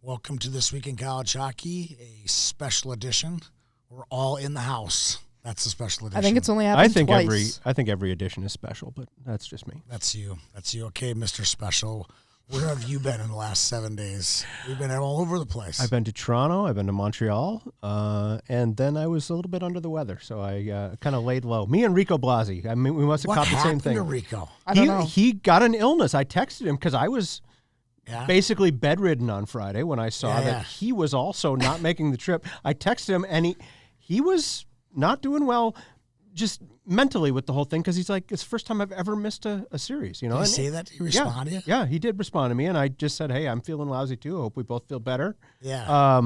Welcome to This Week in College Hockey, a special edition. We're all in the house. That's the special edition. I think it's only happened twice. I think every edition is special, but that's just me. That's you. That's you. Okay, Mr. Special. Where have you been in the last 7 days? We've been all over the place. I've been to Toronto. I've been to Montreal. And then I was a little bit under the weather, so I kind of laid low. Me and Rico Blasi. I mean, we must have caught the same thing. What happened to Rico? I don't know. He got an illness. I texted him because I was basically bedridden on Friday when I saw that he was also not making the trip. I texted him, and he was not doing well just mentally with the whole thing because he's like, it's the first time I've ever missed a series. You know, Did he say that? He responded? Yeah, he did respond to me, and I just said, hey, I'm feeling lousy too. I hope we both feel better. Yeah.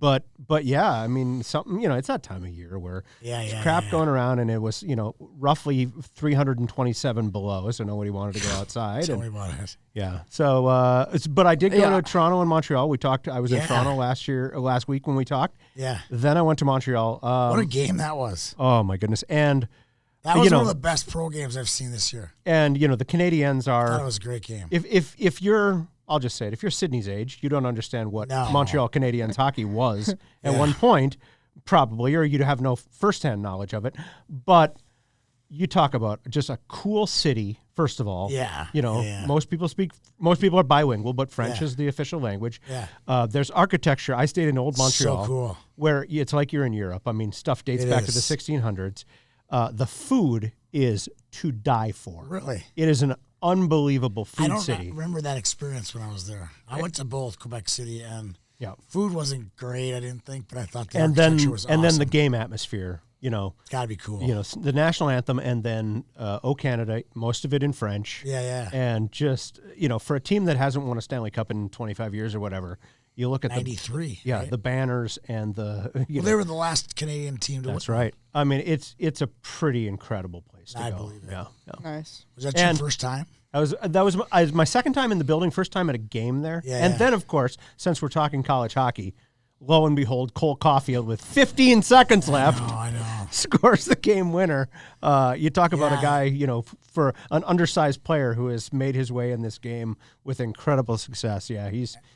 But yeah, I mean, something, it's that time of year where there's crap going around, and it was, roughly 327 below, so nobody wanted to go outside. Tell me about it. Yeah. So, but I did go to Toronto and Montreal. We talked. I was in Toronto last week when we talked. Yeah. Then I went to Montreal. What a game that was. Oh my goodness! And that was one of the best pro games I've seen this year. And the Canadiens are. That was a great game. If you're, I'll just say it. If you're Sydney's age, you don't understand what Montreal Canadiens hockey was at one point, probably, or you'd have no firsthand knowledge of it. But you talk about just a cool city. First of all, most people are bilingual, but French is the official language. Yeah. There's architecture. I stayed in old Montreal, so cool, where it's like you're in Europe. I mean, stuff dates back to the 1600s. The food is to die for. Really? It is an unbelievable food city. I don't remember that experience when I was there. I went to both Quebec City, and food wasn't great, I didn't think, but I thought the architecture was awesome. And then the game atmosphere, Gotta be cool. The national anthem, and then O Canada, most of it in French. Yeah. And just, for a team that hasn't won a Stanley Cup in 25 years or whatever, you look at 93. The banners and the. They were the last Canadian team to win. That's right. I mean, it's a pretty incredible place to go. I believe it. Yeah. Nice. Was that your first time? That was my second time in the building, first time at a game there. And then, of course, since we're talking college hockey, lo and behold, Cole Caulfield with 15 seconds left I know. scores the game winner. You talk about a guy, for an undersized player who has made his way in this game with incredible success. Yeah,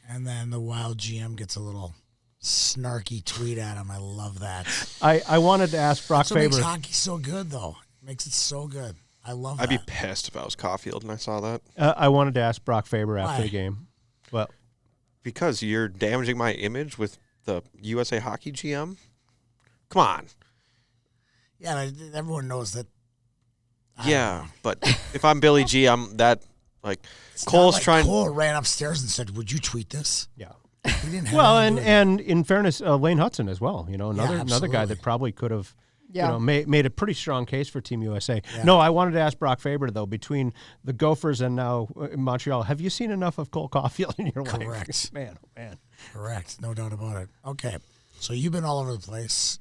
And then the Wild GM gets a little snarky tweet at him. I love that. I wanted to ask Brock Faber. That's what makes hockey so good, though. It makes it so good. I love that. I'd be pissed if I was Caulfield and I saw that. I wanted to ask Brock Faber after the game. Well, because you're damaging my image with the USA Hockey GM? Come on. Yeah, everyone knows that. Yeah, but if I'm Billy G, I'm that, It's Cole's not like trying. Cole ran upstairs and said, "Would you tweet this?" Yeah. He didn't have Well, anything to do with and in fairness, Lane Hudson as well. Another guy that probably could have. Made a pretty strong case for Team USA. Yeah. No, I wanted to ask Brock Faber, though, between the Gophers and now Montreal, have you seen enough of Cole Caulfield in your life? Correct. Man, oh man. Correct. No doubt about it. Okay. So you've been all over the place.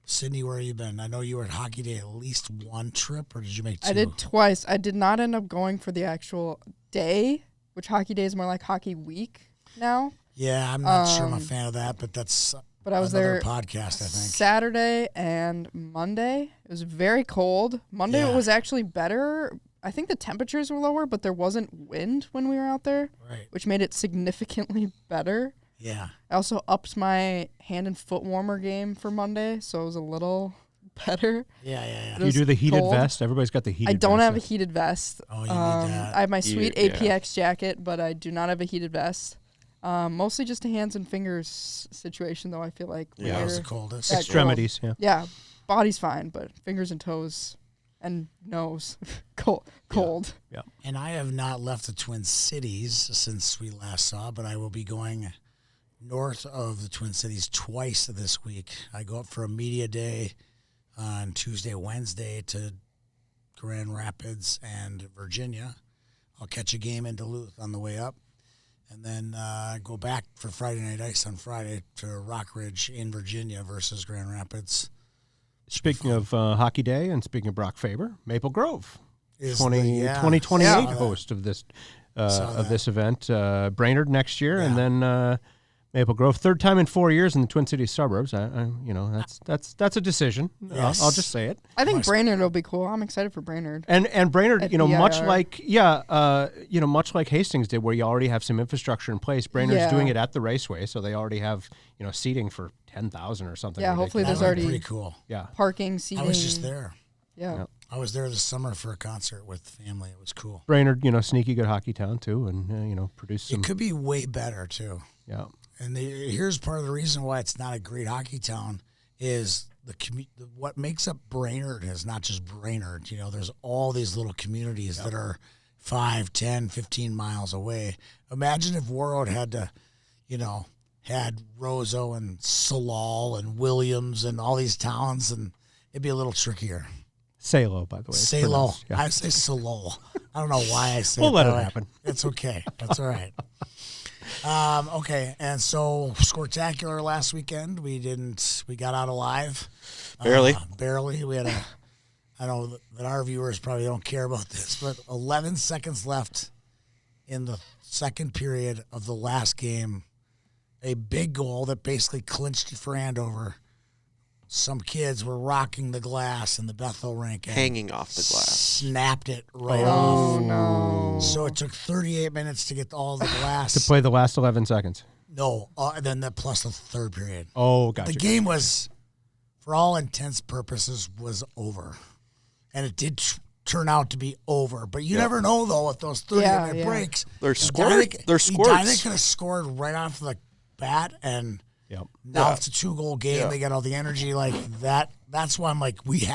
Sydney, where have you been? I know you were at Hockey Day at least one trip, or did you make two? I did twice. I did not end up going for the actual day, which Hockey Day is more like Hockey Week now. Yeah, I'm not sure I'm a fan of that, but that's I was another there podcast, I think. Saturday and Monday. It was very cold. Monday was actually better. I think the temperatures were lower, but there wasn't wind when we were out there, which made it significantly better. Yeah. I also upped my hand and foot warmer game for Monday, so it was a little better. Yeah. Do you do the heated vest? Everybody's got the heated vest. I don't have a heated vest. Oh, you need that. I have my sweet APX jacket, but I do not have a heated vest. Mostly just a hands and fingers situation, though. I feel like that was the coldest. Extremities, Yeah, body's fine, but fingers and toes and nose cold. Yeah. And I have not left the Twin Cities since we last saw, but I will be going north of the Twin Cities twice this week. I go up for a media day on Tuesday, Wednesday to Grand Rapids and Virginia. I'll catch a game in Duluth on the way up. And then go back for Friday Night Ice on Friday to Rockridge in Virginia versus Grand Rapids. Speaking of Hockey Day and speaking of Brock Faber, Maple Grove, 2028 host of this event. Brainerd next year, and then Maple Grove, third time in 4 years in the Twin Cities suburbs. That's a decision. Yes. I'll just say it. I think Brainerd will be cool. I'm excited for Brainerd. And Brainerd, At much BIR. like Hastings did, where you already have some infrastructure in place. Brainerd's doing it at the raceway, so they already have seating for 10,000 or something. Yeah, hopefully ridiculous. there's already pretty cool. Yeah. parking, seating. I was just there. Yeah. I was there this summer for a concert with family. It was cool. Brainerd, sneaky good hockey town too, and produce some. It could be way better too. Yeah. And here's part of the reason why it's not a great hockey town is what makes up Brainerd is not just Brainerd. There's all these little communities that are 5, 10, 15 miles away. Imagine if Warroad had to, had Roseau and Salal and Williams and all these towns, and it'd be a little trickier. Salo, by the way. Salo. Yeah. I say Salol. I don't know why I say We'll it let that it way. happen. It's okay. That's all right. Okay, and so Squirtacular last weekend, we got out alive. Barely. Barely. We had I know that our viewers probably don't care about this, but 11 seconds left in the second period of the last game. A big goal that basically clinched it for Andover. Some kids were rocking the glass in the Bethel rink. And Hanging off the glass. Snapped it right Oh, off. no. So it took 38 minutes to get all the glass. To play the last 11 seconds. No, then the plus the third period. Oh, gotcha. The game was, for all intents purposes, was over. And it did turn out to be over. But you never know, though, with those 30-minute breaks. They're Edina squirts. could have scored right off the bat, and Yep. now it's a 2-goal game. They got all the energy like that. That's why I'm like, we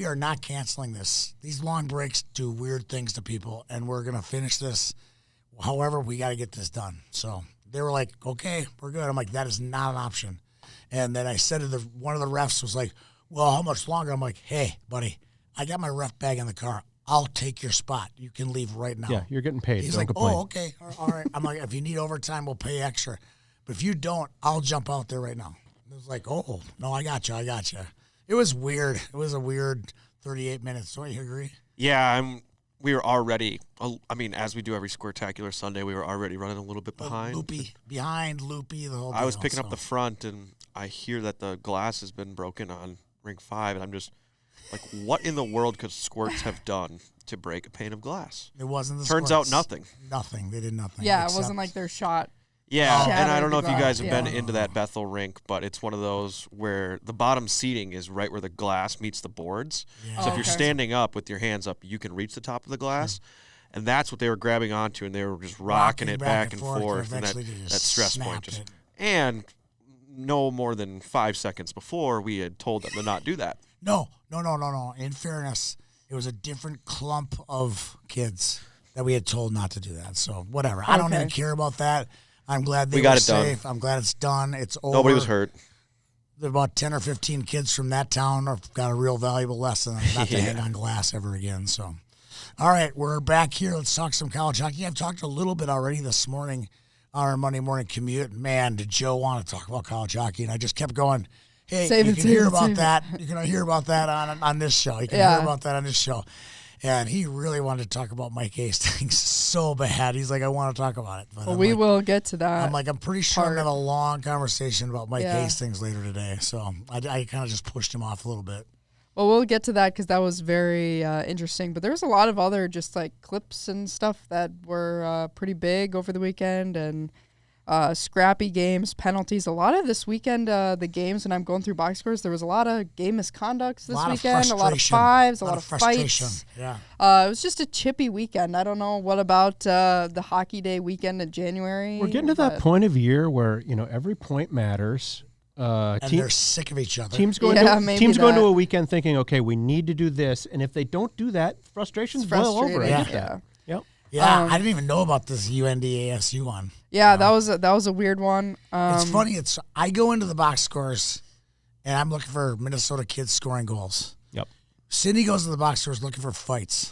are not canceling this. These long breaks do weird things to people, and we're going to finish this. However, we got to get this done. So they were like, okay, we're good. I'm like, that is not an option. And then I said to one of the refs was like, well, how much longer? I'm like, hey, buddy, I got my ref bag in the car. I'll take your spot. You can leave right now. Yeah, you're getting paid. He's Don't like, complain. oh, okay, all right. I'm like, if you need overtime, we'll pay extra. But if you don't, I'll jump out there right now. It was like, oh, no, I got you. It was weird. It was a weird 38 minutes. Don't you agree? Yeah, we were already, as we do every Squirtacular Sunday, we were already running a little bit behind. Loopy, the whole deal. I was picking up the front, and I hear that the glass has been broken on Ring 5, and I'm just like, what in the world could Squirts have done to break a pane of glass? It wasn't the Turns Squirts. out nothing. Nothing. They did nothing. Yeah, it except- wasn't like their shot. Yeah, and I Shattered don't know the if you guys glass, have been yeah. into that Bethel rink, but it's one of those where the bottom seating is right where the glass meets the boards. Yeah. So if Oh, you're okay. standing up with your hands up, you can reach the top of the glass. And that's what they were grabbing onto, and they were just rocking it back and forth. And that eventually they just stress point snapped just. it. And no more than 5 seconds before, we had told them to not do that. No. In fairness, it was a different clump of kids that we had told not to do that. So whatever. I don't Okay. even care about that. I'm glad they We got were it done. safe. I'm glad it's done. It's over. Nobody was hurt. There about 10 or 15 kids from that town have got a real valuable lesson not to hang on glass ever again. So, all right, we're back here. Let's talk some college hockey. I've talked a little bit already this morning on our Monday morning commute. Man, did Joe want to talk about college hockey? And I just kept going, hey, Save you it, can save hear it, about save it. that. You can hear about that on this show. You can Yeah. hear about that on this show. And he really wanted to talk about Mike Hastings so bad. He's like, I want to talk about it. But Well, I'm we like, will get to that. I'm pretty sure I'm going to have a long conversation about Mike Yeah. Hastings later today. So I kind of just pushed him off a little bit. Well, we'll get to that because that was very interesting. But there was a lot of other just like clips and stuff that were pretty big over the weekend, and scrappy games, penalties. A lot of this weekend, the games, and I'm going through box scores, there was a lot of game misconducts this weekend, a lot of fives, a lot of frustration. fights. Yeah. It was just a chippy weekend. I don't know what about the Hockey Day weekend in January. We're getting to that point of year where every point matters. And they're sick of each other. Teams going Yeah, to maybe teams going to that. a weekend thinking, okay, we need to do this, and if they don't do that, frustrations boil over. I frustrating, get yeah. that. Yep. Yeah, I didn't even know about this UND-ASU one. Yeah, that was a weird one. It's funny. I go into the box scores, and I'm looking for Minnesota kids scoring goals. Yep. Sydney goes to the box scores looking for fights.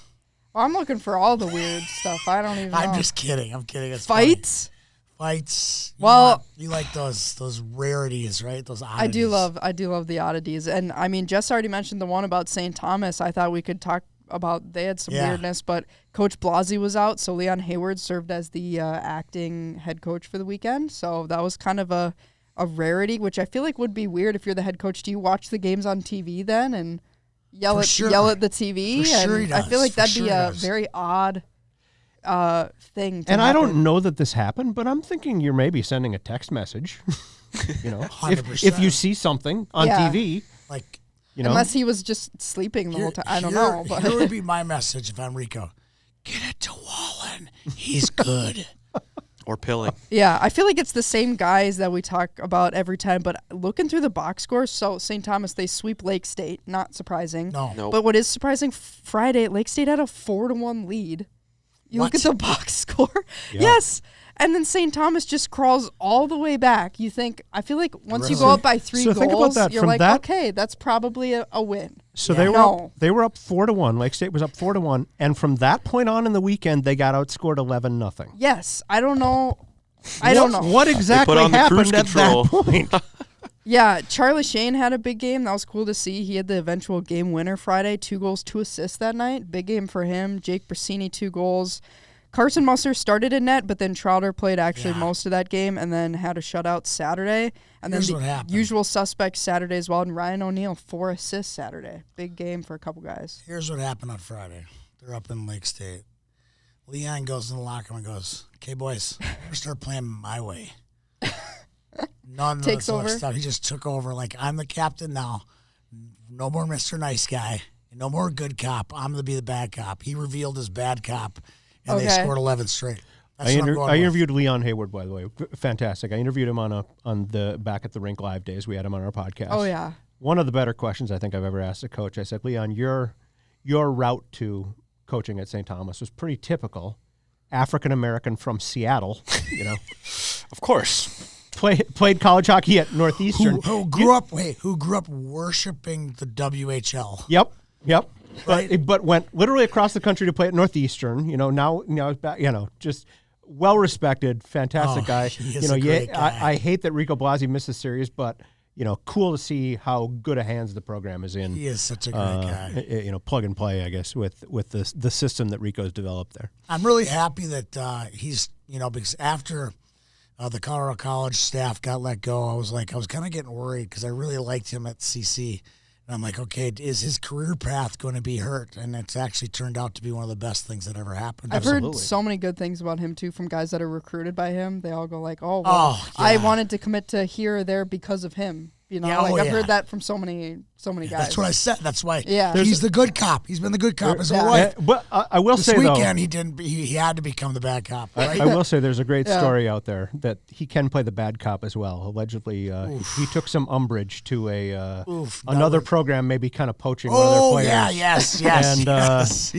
Well, I'm looking for all the weird stuff. I don't even know. I'm just kidding. I'm kidding. It's funny. Fights? Fights. Well- you like those rarities, right? Those oddities. I do love the oddities. And I mean, Jess already mentioned the one about St. Thomas. I thought we could talk about they had some Yeah. weirdness, but Coach Blasey was out, so Leon Hayward served as the acting head coach for the weekend. So that was kind of a rarity, which I feel like would be weird if you're the head coach. Do you watch the games on TV then and yell at the TV? For sure he does. I feel like that'd For be sure a he does. very odd thing to And happen. I don't know that this happened, but I'm thinking you're maybe sending a text message. You know, if you see something on TV, like, you know, unless he was just sleeping the whole time. I don't know. But Here would be my message if I'm Rico. Get it to Wallen. He's good. Or pilling. yeah, I feel like it's the same guys that we talk about every time. But looking through the box scores, so St. Thomas, they sweep Lake State. Not surprising. No. Nope. But what is surprising, Friday, Lake State had a 4-1 lead. You look at the box score. Yeah. Yes. And then St. Thomas just crawls all the way back. You think, I feel like once you Really? go up by 3 So goals, think about that. you're From like, that- okay, that's probably a win. So Yeah. they were up 4-1. Lake State was up 4-1, and from that point on in the weekend, they got outscored 11-0. Yes. I don't know. I don't know. What exactly on the cruise happened at control. that point. Yeah, Charlie Shane had a big game. That was cool to see. He had the eventual game winner Friday, 2 goals, 2 assists that night. Big game for him. Jake Brasini, 2 goals. Carson Musser started in net, but then Trouter played actually most of that game and then had a shutout Saturday. And Here's then what the happened. usual suspects Saturday as well. And Ryan O'Neal, 4 assists Saturday. Big game for a couple guys. Here's what happened on Friday. They're up in Lake State. Leon goes in the locker room and goes, "Okay, boys, we're gonna start playing my way." None of Takes this other over. stuff. He just took over. Like, I'm the captain now. No more Mr. Nice Guy. No more good cop. I'm going to be the bad cop. He revealed his bad cop, and they Okay. scored 11 straight. That's I what I'm going with. interviewed Leon Hayward, by the way. Fantastic. I interviewed him on the Back at the Rink Live days. We had him on our podcast. Oh, yeah. One of the better questions I think I've ever asked a coach. I said, Leon, your route to coaching at St. Thomas was pretty typical. African American from Seattle, you know. Of course. Played college hockey at Northeastern. Who grew up worshiping the WHL. Yep. Right. But went literally across the country to play at Northeastern. You know, now it's back, you know, just well respected, fantastic guy. He is you know, a great guy. I hate that Rico Blasi missed the series, but you know, cool to see how good a hands the program is in. He is such a great guy. You know, plug and play, I guess, with the system that Rico's developed there. I'm really happy that he's, you know, because after the Colorado College staff got let go, I was kind of getting worried because I really liked him at CC. And I'm like, okay, is his career path going to be hurt? And it's actually turned out to be one of the best things that ever happened. I've heard so many good things about him, too, from guys that are recruited by him. They all go like, I wanted to commit to here or there because of him. You know, I've heard that from so many guys. That's what I said. That's why Yeah. he's the good cop. He's been the good cop his whole life. But I will This say, weekend, he had to become the bad cop, right? I will say there's a great story out there that he can play the bad cop as well. Allegedly, he took some umbrage to another program, maybe kind of poaching one of their players. Yes.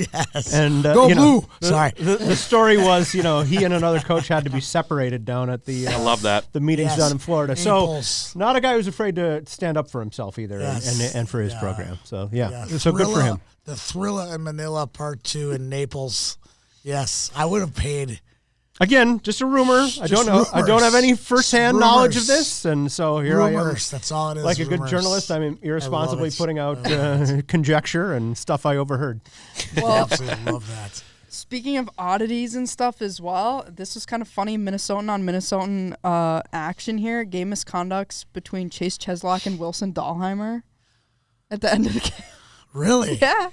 And Go you know, Blue. Sorry. The story was, you know, he and another coach had to be separated down at the I love that. the meetings Yes. down in Florida. Naples. So not a guy who's afraid to stand up for himself either, and for his program. So so good for him. The Thrilla in Manila Part 2 in Naples. Yes, I would have paid. Again, just a rumor. I don't know. I don't have any firsthand knowledge of this, and so here I am. Rumors. That's all it is. Like a good rumors. journalist, I'm irresponsibly it. putting out conjecture and stuff I overheard. I absolutely love that. Speaking of oddities and stuff as well, this was kind of funny. Minnesotan on Minnesotan action here. Game misconducts between Chase Cheslock and Wilson Dahlheimer at the end of the game. Really? Yeah.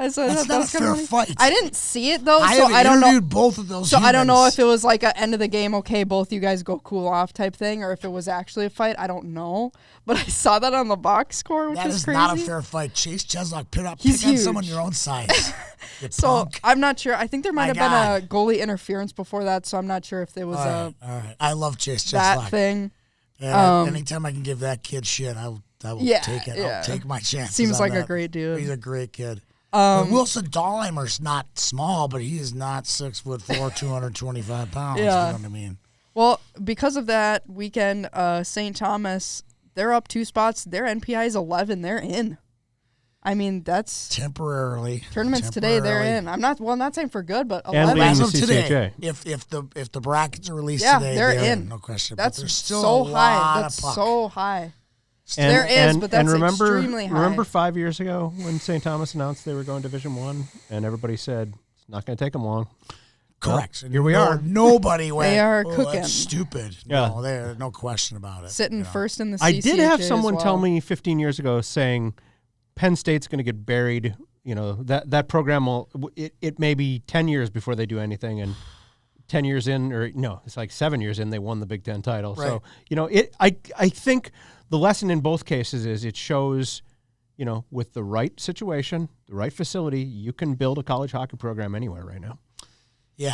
So That's that not was a kinda fair funny. fight. I didn't see it though, I so have I don't know. interviewed both of those. So I don't know humans. if it was like an end of the game, okay, both you guys go cool off type thing, or if it was actually a fight. I don't know. But I saw that on the box score, which that was is crazy. not a fair fight. Chase Cheslock, pick He's on huge. someone your own size. You So punk. I'm not sure. I think there might My have been a goalie interference before that, so I'm not sure if there was all right. I love Chase Cheslock. that thing. And anytime I can give that kid shit, I will Yeah, take it. yeah. I'll take my chances. Seems on like a that. great dude. He's a great kid. But Wilson Dahlheimer's not small, but he is not 6'4", 225 pounds. Yeah. You know what I mean? Well, because of that weekend, St. Thomas, they're up 2 spots. Their NPI is 11. They're in. I mean, that's Temporarily. tournaments today. They're in. I'm not saying for good, but And 11. leading As the of today, CCHA. if the brackets are released Yeah, today, they're they're in. no question. That's but there's still so a high. lot That's of puck. so high. There is, but that's extremely high. Remember 5 years ago when St. Thomas announced they were going Division I, and everybody said it's not going to take them long. Correct. Well, here we are. Nobody went. They are cooking. cooking. That's stupid. Yeah. No, there's no question about it. Sitting first in the CCHA I did have someone as well. tell me 15 years ago saying Penn State's going to get buried. You know, that program will, it may be 10 years before they do anything, and 10 years in, or no, it's like 7 years in, they won the Big Ten title. Right. So, you know, I think the lesson in both cases is it shows, you know, with the right situation, the right facility, you can build a college hockey program anywhere right now. Yeah,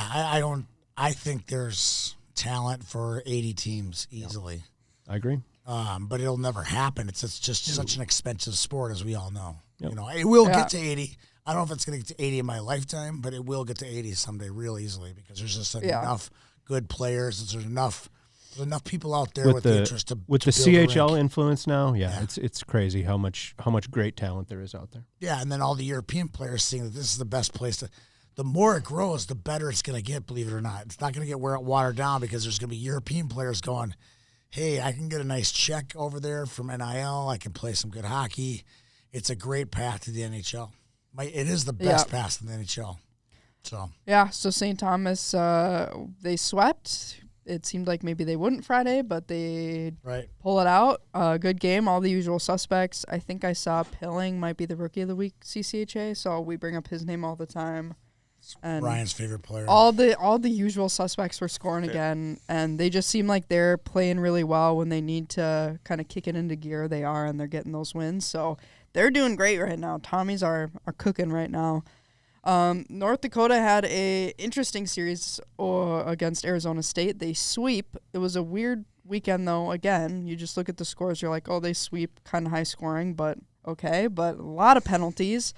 I think there's talent for 80 teams easily. I agree. But it'll never happen. It's just such an expensive sport, as we all know. Yep. You know, it will get to 80. I don't know if it's going to get to 80 in my lifetime, but it will get to 80 someday real easily because there's just enough good players. There's enough people out there with the interest to with the build a CHL rink. influence now. Yeah, it's crazy how much great talent there is out there. Yeah, and then all the European players seeing that this is the best place to. The more it grows, the better it's going to get. Believe it or not, it's not going to get watered down because there's going to be European players going, "Hey, I can get a nice check over there from NIL. I can play some good hockey." It's a great path to the NHL. It is the best path to the NHL. So St. Thomas, they swept. It seemed like maybe they wouldn't Friday, but they pull it out. Good game, all the usual suspects. I think I saw Pilling might be the Rookie of the Week CCHA, so we bring up his name all the time. And Ryan's favorite player. All the usual suspects were scoring again, and they just seem like they're playing really well when they need to kind of kick it into gear. They are, and they're getting those wins. So they're doing great right now. Tommies are cooking right now. North Dakota had a interesting series against Arizona State. They sweep. It was a weird weekend, though. Again, you just look at the scores. You're like, oh, they sweep, kind of high scoring, but okay. But a lot of penalties.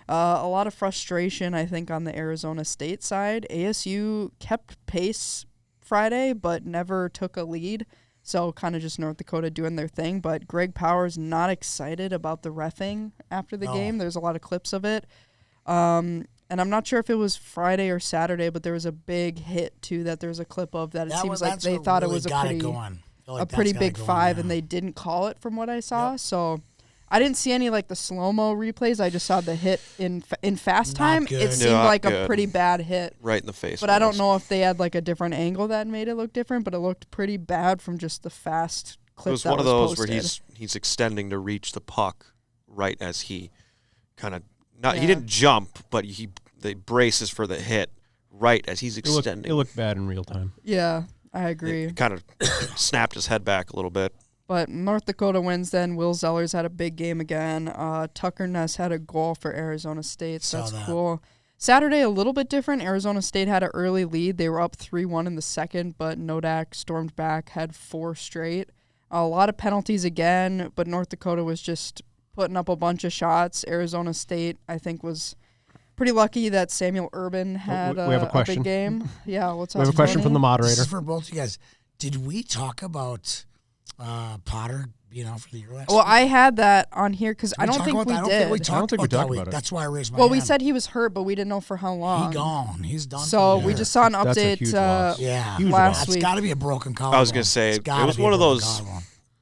A lot of frustration, I think, on the Arizona State side. ASU kept pace Friday, but never took a lead. So kind of just North Dakota doing their thing. But Greg Powers not excited about the reffing after the game. There's a lot of clips of it. And I'm not sure if it was Friday or Saturday, but there was a big hit, too, that there's a clip of that. It seems like they thought it was a pretty big five, and they didn't call it from what I saw. Yep. So I didn't see any like the slow-mo replays. I just saw the hit in fast time. It seemed like a pretty bad hit. Right in the face. But I don't know if they had like a different angle that made it look different, but it looked pretty bad from just the fast clip. It was one of those where he's extending to reach the puck right as he kind of he didn't jump, but the braces for the hit right as he's extending. It looked bad in real time. Yeah, I agree. It kind of snapped his head back a little bit. But North Dakota wins then. Will Zellers had a big game again. Tucker Ness had a goal for Arizona State, so that's cool. Saturday, a little bit different. Arizona State had an early lead. They were up 3-1 in the second, but Nodak stormed back, had 4 straight. A lot of penalties again, but North Dakota was just putting up a bunch of shots. Arizona State, I think, was pretty lucky that Samuel Urban had a big game. Yeah, what's up? We have a question from the moderator. This is for both of you guys. Did we talk about Potter being out for the year last week? I had that on here because I don't think we did. I don't think we talked about it. That's why I raised my hand. We said he was hurt, but we didn't know for how long. He's gone. He's done. So we just saw an update last week. It's got to be a broken collarbone. I was going to say, it was one of those.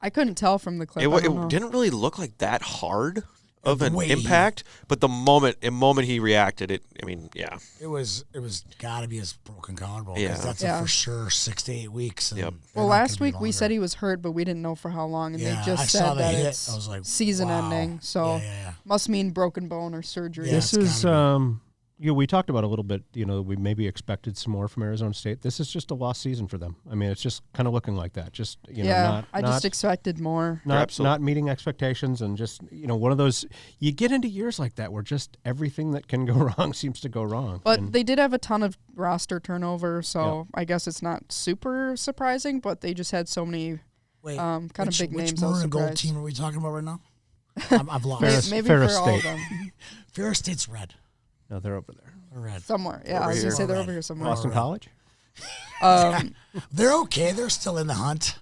I couldn't tell from the clip. It didn't really look like that hard of an impact, but the moment he reacted, it was got to be his broken collarbone. Yeah, that's for sure 6 to 8 weeks. Yep. Well, last week we said he was hurt, but we didn't know for how long, and they just said that it's season ending. So must mean broken bone or surgery. Yeah, this is we talked about a little bit. We maybe expected some more from Arizona State. This is just a lost season for them. I mean, it's just kind of looking like that. Just I just expected more. Not meeting expectations, and just one of those. You get into years like that where just everything that can go wrong seems to go wrong. But they did have a ton of roster turnover, so I guess it's not super surprising. But they just had so many kind of big names. Which maroon and gold team are we talking about right now? I've lost. Maybe Ferris for State. all of them. Ferris State's red. No, they're over there. They're red. Somewhere. Yeah, I was going to say they're over here somewhere. Boston College? They're okay. They're still in the hunt.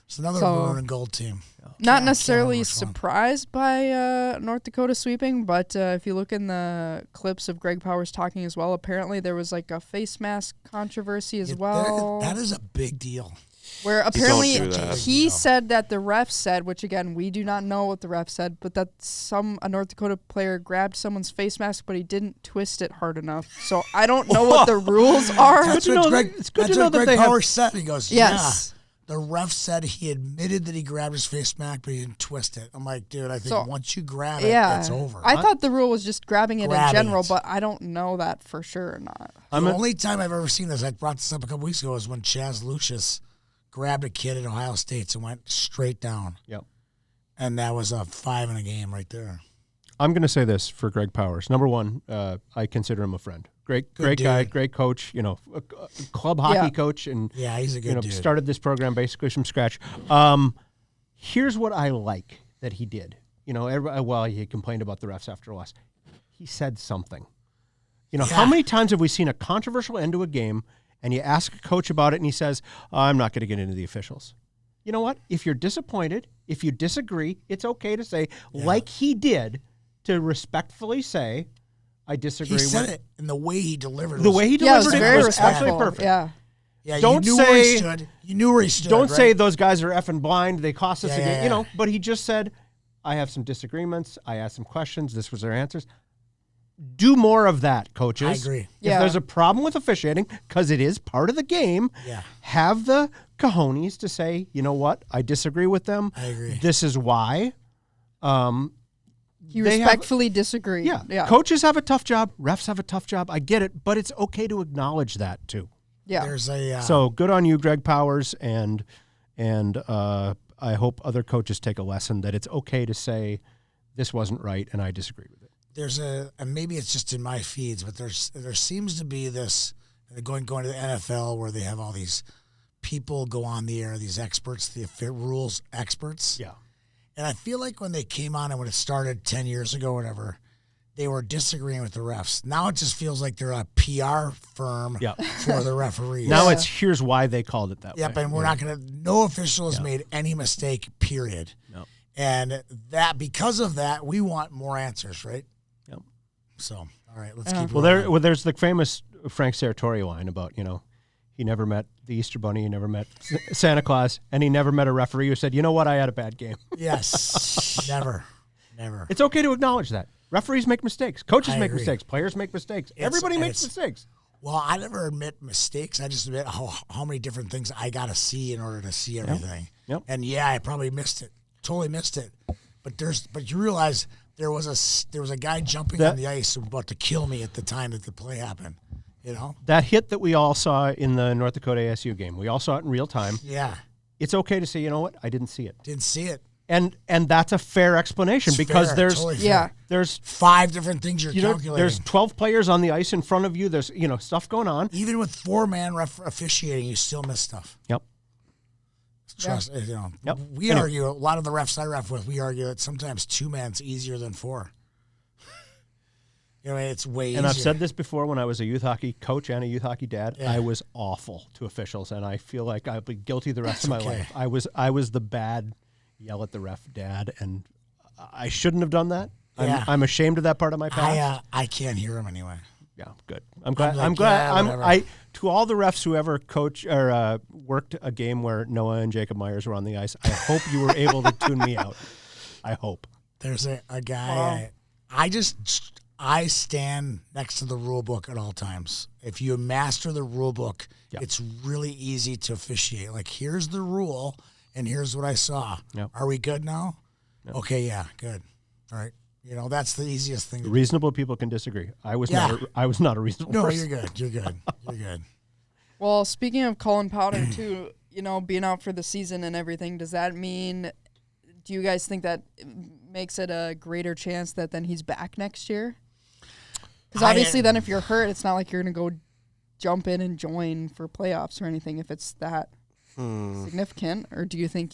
It's another maroon and gold team. Not necessarily surprised by North Dakota sweeping, but if you look in the clips of Greg Powers talking as well, apparently there was like a face mask controversy as well. That is a big deal. Where apparently he said that the ref said, which again, we do not know what the ref said, but that a North Dakota player grabbed someone's face mask, but he didn't twist it hard enough. So I don't know what the rules are. That's what Greg Powers said. He goes, yes. Yeah. The ref said he admitted that he grabbed his face mask, but he didn't twist it. I'm like, dude, I think once you grab it, it's over. I thought the rule was just grabbing it in general, but I don't know that for sure or not. The only time I've ever seen this, I brought this up a couple weeks ago, was when Chaz Lucius grabbed a kid at Ohio State and went straight down. Yep. And that was a 5 in a game right there. I'm going to say this for Greg Powers. Number one, I consider him a friend. Great guy, great coach, a club hockey coach. And he's a good dude. Started this program basically from scratch. Here's what I like that he did. Everybody, he complained about the refs after a loss. He said something. How many times have we seen a controversial end to a game and you ask a coach about it and he says, I'm not going to get into the officials. You know what? If you're disappointed, if you disagree, it's okay to say, like he did, to respectfully say, I disagree with it. He said it in the way he delivered it. The way he delivered it was absolutely perfect. Yeah, don't you knew where he stood. You knew where he stood. Don't say those guys are effing blind. They cost us a game. But he just said, I have some disagreements. I asked some questions. This was their answers. Do more of that, coaches. I agree. If there's a problem with officiating, because it is part of the game, have the cojones to say, you know what, I disagree with them. I agree. This is why. You respectfully disagree. Yeah. Coaches have a tough job. Refs have a tough job. I get it, but it's okay to acknowledge that too. Yeah. So good on you, Greg Powers, and I hope other coaches take a lesson that it's okay to say this wasn't right and I disagree with it. And maybe it's just in my feeds, but there seems to be this going to the NFL where they have all these people go on the air, these experts, the rules experts. Yeah. And I feel like when they came on and when it started 10 years ago, whatever, they were disagreeing with the refs. Now it just feels like they're a PR firm for the referees. Now it's here's why they called it that way. Yep, and we're not going to, no official has made any mistake, period. No. And that, because of that, we want more answers, right? Yep. So, all right, let's keep going. There's the famous Frank Serratori line about, he never met the Easter Bunny, he never met Santa Claus, and he never met a referee who said, you know what, I had a bad game. Yes. Never. It's okay to acknowledge that. Referees make mistakes. Coaches make mistakes. Players make mistakes. Everybody makes mistakes. Well, I never admit mistakes. I just admit how many different things I got to see in order to see everything. Yep. And I probably missed it. Totally missed it. But you realize there was a guy jumping on the ice about to kill me at the time that the play happened. That hit that we all saw in the North Dakota ASU game. We all saw it in real time. Yeah. It's okay to say, you know what, I didn't see it. Didn't see it. And that's a fair explanation because there's 5 different things you're calculating. There's 12 players on the ice in front of you. There's stuff going on. Even with 4-man officiating, you still miss stuff. Yep. Trust. We argue, a lot of the refs I ref with, we argue that sometimes 2-man's easier than 4. It's way easier. And I've said this before when I was a youth hockey coach and a youth hockey dad. Yeah. I was awful to officials, and I feel like I'll be guilty the rest of my life. I was the bad yell at the ref dad, and I shouldn't have done that. I'm ashamed of that part of my past. I can't hear him anyway. Yeah, good. I'm glad. To all the refs who ever coach or worked a game where Noah and Jacob Myers were on the ice, I hope you were able to tune me out. I hope. There's a guy. I stand next to the rule book at all times. If you master the rule book, it's really easy to officiate. Like, here's the rule, and here's what I saw. Yep. Are we good now? Yep. Okay, yeah, good. All right. That's the easiest thing. Reasonable people can disagree. I was not a reasonable person. No, you're good. Well, speaking of Colin Powder, too, being out for the season and everything, does that mean, do you guys think that makes it a greater chance that then he's back next year? Because obviously then if you're hurt, it's not like you're going to go jump in and join for playoffs or anything if it's that significant. Or do you think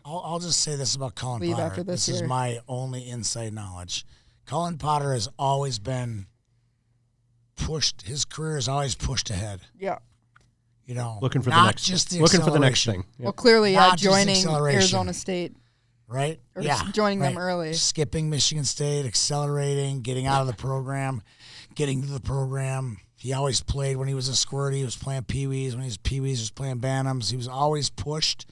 I'll just say this about Colin Potter. After this is my only inside knowledge. Colin Potter has always been pushed. His career is always pushed ahead. Yeah. Looking for the next thing. Yep. Well, clearly, joining Arizona State. Right? Or joining them early. Skipping Michigan State, accelerating, getting out of the program, getting to the program. He always played when he was a squirt. He was playing Pee-wees. When he was Pee-wees, he was playing Bantams. He was always pushed.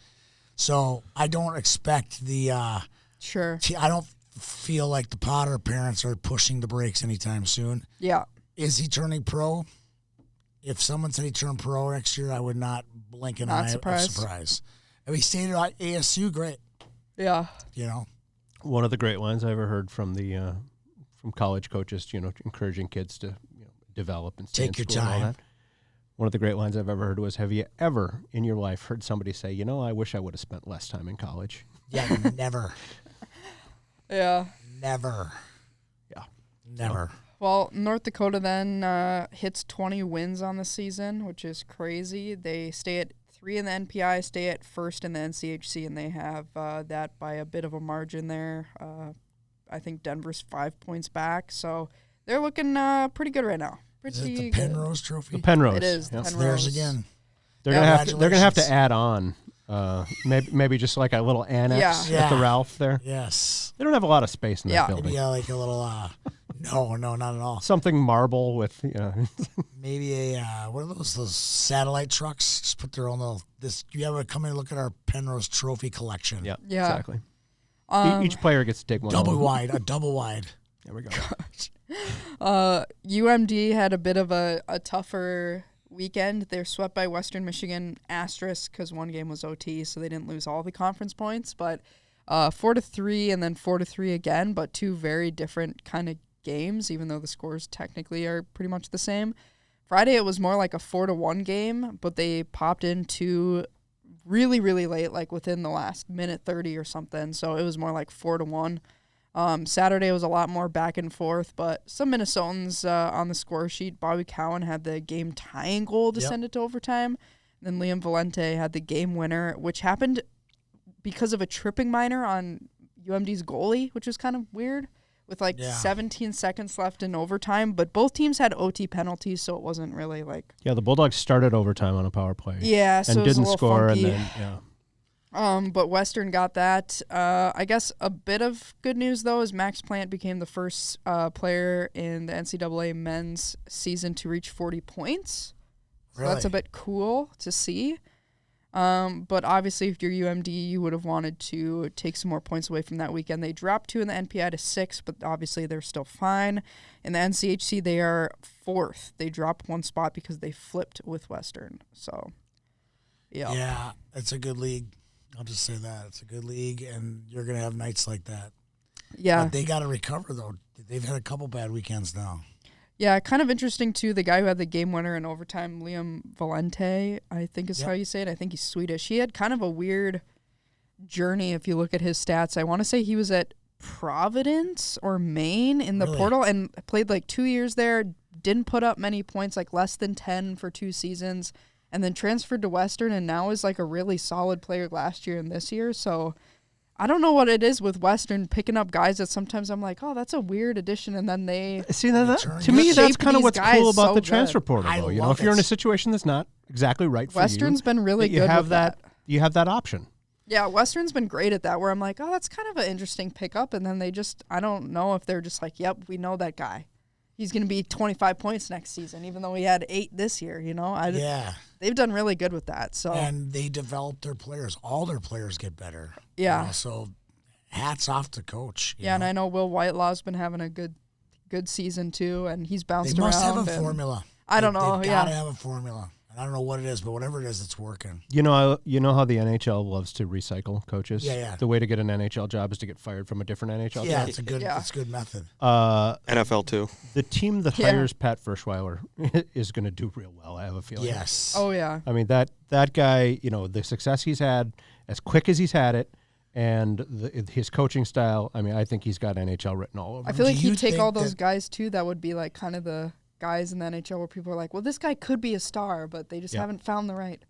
So I don't expect the Sure. I don't feel like the Potter parents are pushing the brakes anytime soon. Yeah. Is he turning pro? If someone said he turned pro next year, I would not blink an eye of surprise. If he stayed at ASU, great. Yeah. You know? One of the great lines I ever heard from the from college coaches, encouraging kids to develop and stay Take in your school and all time. that. One of the great lines I've ever heard was, have you ever in your life heard somebody say, I wish I would have spent less time in college? Yeah, never. Yeah. Never. Yeah. Never. Well, North Dakota then hits 20 wins on the season, which is crazy. They stay at 3 in the NPI, stay at first in the NCHC, and they have that by a bit of a margin there. I think Denver's 5 points back, so they're looking pretty good right now. Is it the Penrose Trophy? The Penrose. It is. Yep. The There's Penrose. again. They're gonna have to add on. Maybe just like a little annex Yeah. at the Ralph there. Yes. They don't have a lot of space in that building. Maybe like a little, no, not at all. Something marble with, Maybe a, what are those satellite trucks? Just put their own little, you ever come in and look at our Penrose Trophy collection? Yeah, Yeah. exactly. Each player gets to take one. A double home. wide. There we go. UMD had a bit of a tougher weekend. They're swept by Western Michigan asterisk because one game was OT, so they didn't lose all the conference points, but 4-3 and then 4-3 again, but two very different kind of games, even though the scores technically are pretty much the same. Friday it was more like a 4-1 game, but they popped in two really, really late, like within the last minute 30 or something, so it was more like 4-1. Saturday was a lot more back and forth, but some Minnesotans on the score sheet. Bobby Cowan had the game tying goal to send it to overtime. And then Liam Valente had the game winner, which happened because of a tripping minor on UMD's goalie, which was kind of weird, with 17 seconds left in overtime. But both teams had OT penalties, so it wasn't really like... Yeah, the Bulldogs started overtime on a power play. Yeah, so and it was didn't a little score, funky. and then, But Western got that. I guess a bit of good news, though, is Max Plant became the first player in the NCAA men's season to reach 40 points. So Really? that's a bit cool to see. But obviously, if you're UMD, you would have wanted to take some more points away from that weekend. They dropped 2 in the NPI to 6, but obviously they're still fine. In the NCHC, they are 4th. They dropped 1 spot because they flipped with Western. So, Yeah, it's a good league. I'll just say that. It's a good league, and you're going to have nights like that. Yeah. But they got to recover, though. They've had a couple bad weekends now. Yeah, kind of interesting, too. The guy who had the game winner in overtime, Liam Valente, I think is how you say it. I think he's Swedish. He had kind of a weird journey if you look at his stats. I want to say he was at Providence or Maine in the portal and played 2 years there, didn't put up many points, less than 10 for 2 seasons, and then transferred to Western and now is a really solid player last year and this year. So I don't know what it is with Western picking up guys that sometimes I'm like, oh, that's a weird addition, and then they see that to me that's kind of what's cool about so the transfer portal. Though, if you're in a situation that's not exactly right for Western's you, been really good. You have with that. You have that option. Yeah, Western's been great at that. Where I'm like, oh, that's kind of an interesting pickup, and then they I don't know if they're just like, yep, we know that guy. He's going to be 25 points next season, even though he had 8 this year. They've done really good with that. So and they develop their players. All their players get better. Yeah. So hats off to coach. Yeah, and I know Will Whitelaw's been having a good season too, and he's bounced around. They must have a formula. I don't know. They've got to have a formula. And I don't know what it is, but whatever it is, it's working. You know how the NHL loves to recycle coaches. Yeah. The way to get an NHL job is to get fired from a different NHL job. Yeah, it's a good method. NFL too. The team that hires Pat Ferschweiler is going to do real well. I have a feeling. Yes. Oh yeah. I mean that guy. The success he's had, as quick as he's had it, and his coaching style. I mean, I think he's got NHL written all over. I feel like he'd take all those guys too. That would be kind of the guys in the NHL where people are like, well, this guy could be a star, but they just haven't found the right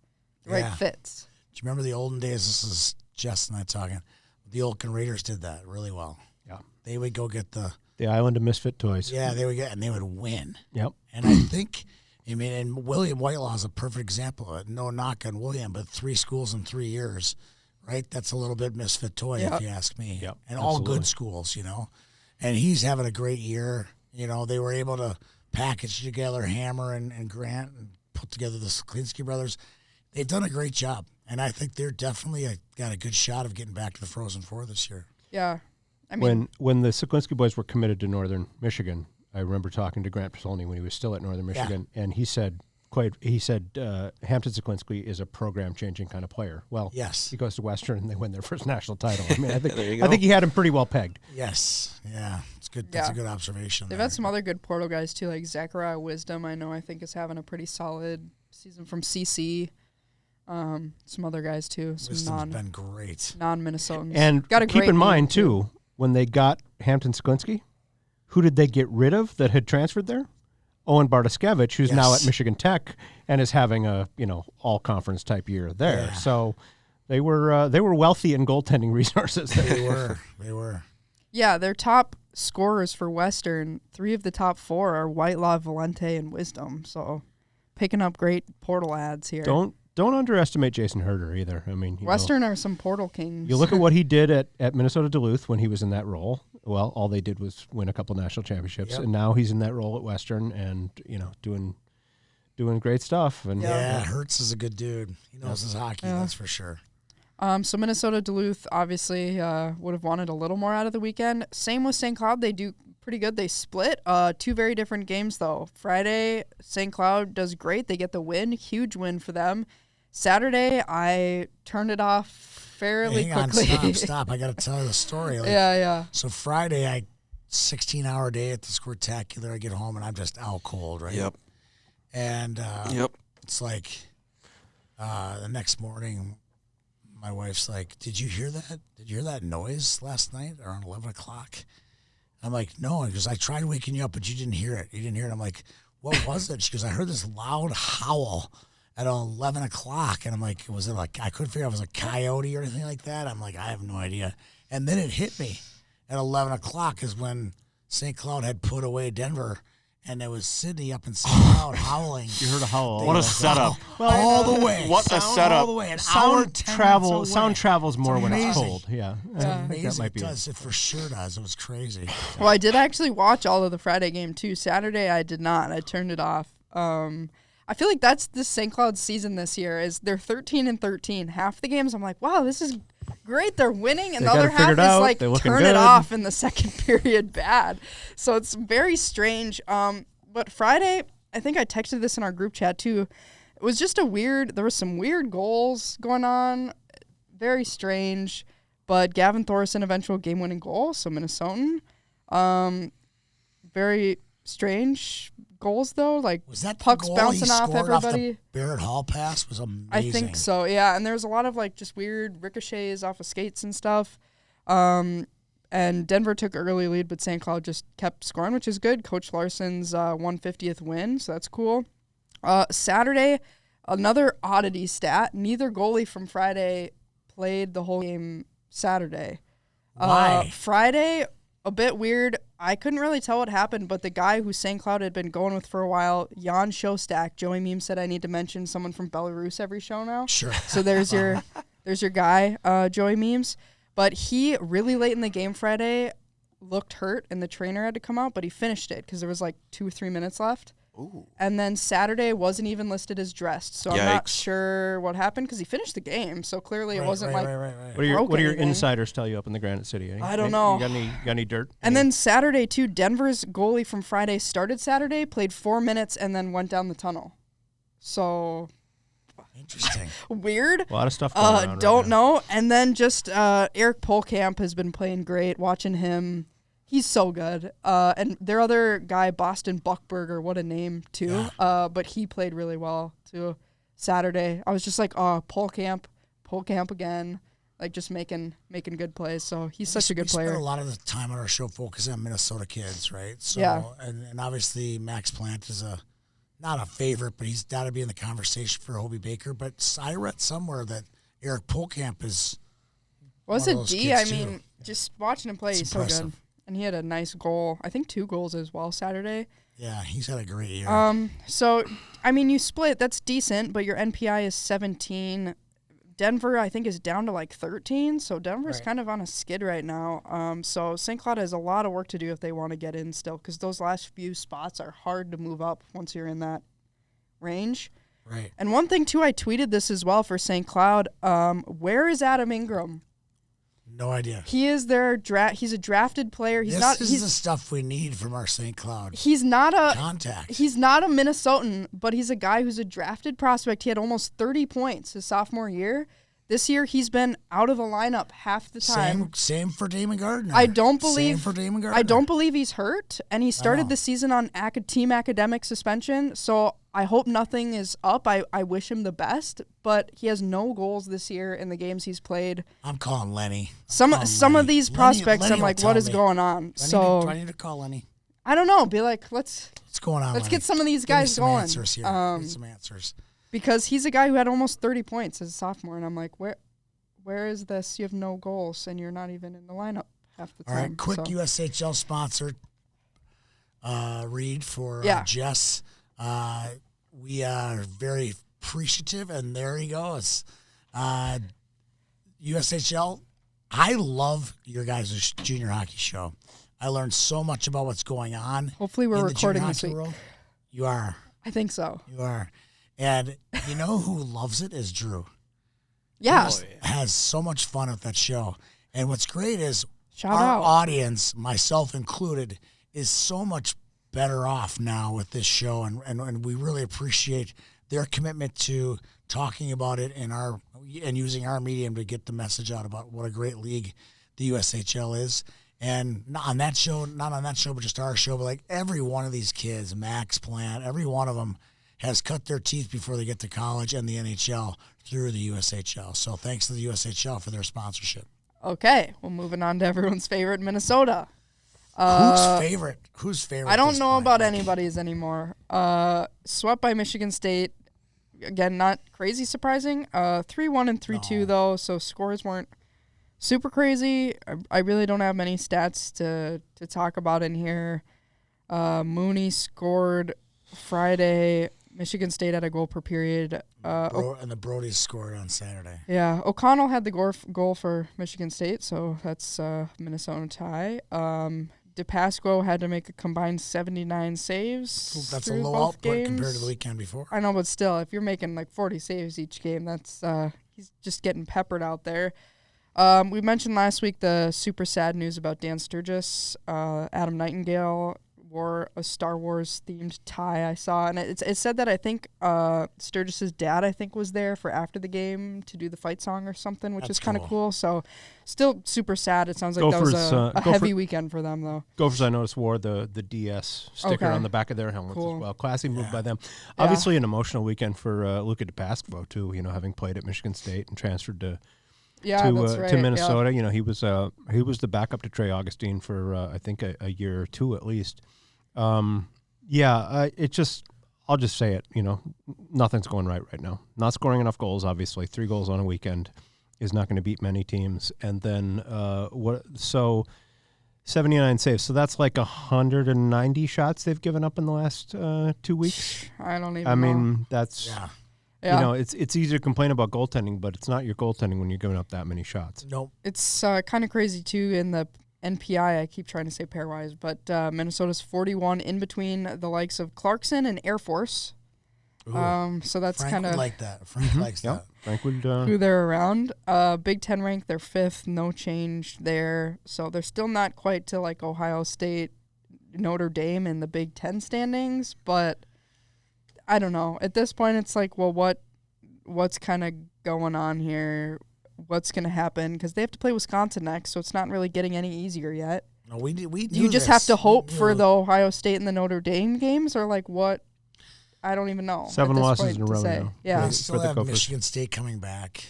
fits. Do you remember the olden days? This is Jess and I talking. The Oakland Raiders did that really well. Yeah. They would go get the Island of Misfit Toys. Yeah, they would get, and they would win. Yep. And I think, and William Whitelaw is a perfect example of it. No knock on William, but 3 schools in 3 years, right? That's a little bit misfit toy, if you ask me. Yep, and all good schools, And he's having a great year. They were able to packaged together, Hammer and Grant, and put together the Soklinski brothers. They've done a great job, and I think they're definitely got a good shot of getting back to the Frozen Four this year. Yeah. I mean, when the Soklinski boys were committed to Northern Michigan, I remember talking to Grant Pasolny when he was still at Northern Michigan, and he said Hampton Soklinski is a program-changing kind of player. Well, yes, he goes to Western and they win their first national title. I mean, I think he had him pretty well pegged. Yes, yeah, it's good. That's a good observation. They've had some other good portal guys too, like Zachariah Wisdom. I think is having a pretty solid season from CC. Some other guys too. Wisdom's been great. Non-Minnesotans. And keep in mind too, when they got Hampton Soklinski, who did they get rid of that had transferred there? Owen Bartoskevich, who's now at Michigan Tech and is having a all conference type year there. Yeah. So they were wealthy in goaltending resources. They were. Yeah, their top scorers for Western, 3 of the top 4 are Whitelaw, Valente, and Wisdom. So picking up great portal ads here. Don't underestimate Jason Herder either. I mean, Western are some portal kings. You look at what he did at Minnesota Duluth when he was in that role. Well, all they did was win a couple national championships, and now he's in that role at Western and doing great stuff. And Hertz is a good dude. He knows his hockey, that's for sure. So Minnesota Duluth obviously would have wanted a little more out of the weekend. Same with St. Cloud. They do pretty good. They split 2 very different games though. Friday, St. Cloud does great. They get the win, huge win for them. Saturday, I turned it off fairly quickly. Stop. I got to tell you the story. Yeah. So Friday, 16-hour day at the Squirtacular. I get home, and I'm just out cold, right? Yep. And it's like the next morning, my wife's like, did you hear that? Did you hear that noise last night around 11 o'clock? I'm like, no. Because I tried waking you up, but you didn't hear it. You didn't hear it. I'm like, what was it? She goes, I heard this loud howl at 11 o'clock. And I'm like, was it like, I couldn't figure out if it was a coyote or anything like that. I'm like, I have no idea. And then it hit me at 11 o'clock is when St. Cloud had put away Denver. And there was Sydney up in St. Cloud howling. You heard a howl. What a setup. All the way. What a setup. All the way. Sound travels more when it's cold. Yeah. It's amazing. It does. It for sure does. It was crazy. Well, I did actually watch all of the Friday game, too. Saturday, I did not. I turned it off. I feel like that's the St. Cloud season this year is they're 13-13. Half the games, I'm like, wow, this is great. They're winning. And the other half is like, turn it off in the second period bad. So it's very strange. But Friday, I think I texted this in our group chat too. It was just there was some weird goals going on. Very strange. But Gavin Thorson, eventual game-winning goal. So Minnesotan. Very strange goals though, like was that pucks bouncing off everybody. Off the Barrett Hall pass was amazing. I think so, yeah. And there's a lot of like just weird ricochets off of skates and stuff. And Denver took an early lead, but St. Cloud just kept scoring, which is good. Coach Larson's 150th win, so that's cool. Saturday, another oddity stat: neither goalie from Friday played the whole game Saturday. Why? Friday, a bit weird. I couldn't really tell what happened, but the guy who St. Cloud had been going with for a while, Jan Shostak, Joey Meme said I need to mention someone from Belarus every show now. Sure. So there's your guy, Joey Memes. But he, really late in the game Friday, looked hurt, and the trainer had to come out, but he finished it because there was like 2 or 3 minutes left. Ooh. And then Saturday wasn't even listed as dressed, so I'm not sure what happened because he finished the game. So clearly it wasn't right. What do your insiders tell you up in the Granite City? I don't know. You got any dirt? And then Saturday too, Denver's goalie from Friday started Saturday, played 4 minutes, and then went down the tunnel. So interesting. Weird. A lot of stuff going on. Don't know. And then just Eric Polkamp has been playing great. Watching him. He's so good. And their other guy, Boston Buckberger, what a name, too. Yeah. But he played really well, too, Saturday. I was just like, Polkamp again. Like, just making good plays. So he's such a good player. We spent a lot of the time on our show focusing on Minnesota kids, right? So, and obviously Max Plant is not a favorite, but he's got to be in the conversation for Hobie Baker. But I read somewhere that Eric Polkamp is was a D. I mean, just watching him play, he's so good. And he had a nice goal. I think 2 goals as well Saturday. Yeah, he's had a great year. So, I mean, you split. That's decent, but your NPI is 17. Denver, I think, is down to like 13, so Denver's kind of on a skid right now. So St. Cloud has a lot of work to do if they want to get in still, because those last few spots are hard to move up once you're in that range. Right. And one thing, too, I tweeted this as well for St. Cloud. Where is Adam Ingram? No idea. He is he's a drafted player. He's this is the stuff we need from our St. Cloud. He's not a contact. He's not a Minnesotan, but he's a guy who's a drafted prospect. He had almost 30 points his sophomore year. This year, he's been out of the lineup half the time. Same for Damon Gardner. I don't believe he's hurt, and he started the season on team academic suspension. So I hope nothing is up. I wish him the best, but he has no goals this year in the games he's played. I'm calling Lenny. Some of these prospects, I'm like, what is going on? Do I need to call Lenny? I don't know. Be like, what's going on? Let's get some of these guys going. Answers here. Get some answers. Because he's a guy who had almost 30 points as a sophomore, and I'm like, where is this? You have no goals, and you're not even in the lineup half the time. All right, quick USHL sponsor read for Jess. We are very appreciative, and there he goes. USHL, I love your guys' junior hockey show. I learned so much about what's going on. Hopefully we're recording this week. World. You are. I think so. You are. And you know who loves it is Drew. Yeah. Has so much fun with that show. And what's great is Shout out. Audience, myself included, is so much better off now with this show. And we really appreciate their commitment to talking about it and using our medium to get the message out about what a great league the USHL is. And not on that show, but just our show, but like every one of these kids, Max Plant, every one of them has cut their teeth before they get to college and the NHL through the USHL. So thanks to the USHL for their sponsorship. Okay, well, moving on to everyone's favorite, Minnesota. Who's favorite? I don't know about anybody's anymore. Swept by Michigan State. Again, not crazy surprising. 3-1 and 3-2, though, so scores weren't super crazy. I really don't have many stats to talk about in here. Mooney scored Friday. Michigan State had a goal per period. And the Brodies scored on Saturday. Yeah, O'Connell had the goal for Michigan State, so that's Minnesota tie. DePasquo had to make a combined 79 saves. That's a low output compared to the weekend before. I know, but still, if you're making like 40 saves each game, that's he's just getting peppered out there. We mentioned last week the super sad news about Dan Sturgis. Adam Nightingale wore a Star Wars themed tie I saw, and it said that I think Sturgis's dad was there for after the game to do the fight song or something, which is kind of cool. So still super sad. It sounds like that was a heavy weekend for them though. Gophers, I noticed, wore the DS sticker on the back of their helmets as well. Classy move by them. Yeah. Obviously an emotional weekend for Luca DePasquo too, having played at Michigan State and transferred to Minnesota. Yeah. He was the backup to Trey Augustine for I think a year or two at least. I'll just say it, nothing's going right now. Not scoring enough goals, obviously. 3 goals on a weekend is not going to beat many teams. And then 79 saves. So that's like 190 shots they've given up in the last 2 weeks. I don't even know. I mean, that's Yeah. It's easy to complain about goaltending, but it's not your goaltending when you're giving up that many shots. Nope. It's kind of crazy too in the NPI, I keep trying to say pairwise, but Minnesota's 41 in between the likes of Clarkson and Air Force. So that's kind of like that. Frank likes that. Frank would who they're around. Big Ten rank, they're 5th, no change there. So they're still not quite to like Ohio State, Notre Dame in the Big Ten standings, but I don't know. At this point, it's like, well, what's kind of going on here? What's going to happen? Because they have to play Wisconsin next, so it's not really getting any easier yet. No, we you just have to hope for the Ohio State and the Notre Dame games, or like what? I don't even know. 7 losses in a row now. Yeah, they still have Michigan State coming back.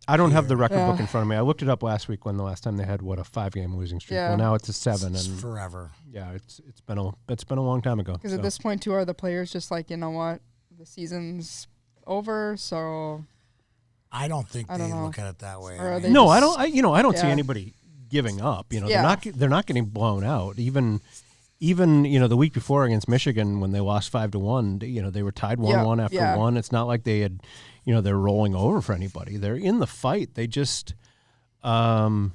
I don't have the record book in front of me. I looked it up last week when the last time they had a 5-game losing streak. Yeah. Well, now it's a 7, It's and forever. Yeah, it's been a long time ago. Because at this point, too, are the players just like, you know what, the season's over, so. I don't think they look at it that way. I don't see anybody giving up. They're not getting blown out. Even even, the week before against Michigan when they lost 5-1, they were tied 1-1 after one. It's not like they had, they're rolling over for anybody. They're in the fight. They just don't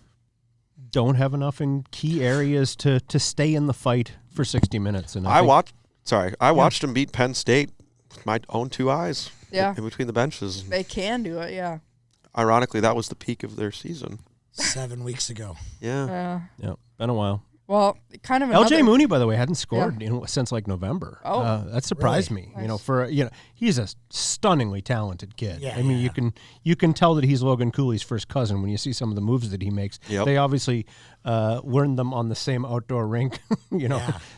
have enough in key areas to stay in the fight for 60 minutes. And I watched them beat Penn State with my own 2 eyes. Yeah. In between the benches. They can do it, yeah. Ironically, that was the peak of their season. 7 weeks ago. Yeah. Yeah, been a while. Well, kind of LJ Mooney, by the way, hadn't scored since like November. Oh, that surprised me. Nice. He's a stunningly talented kid. Yeah, I mean, you can tell that he's Logan Cooley's first cousin when you see some of the moves that he makes. Yep. They obviously learned them on the same outdoor rink,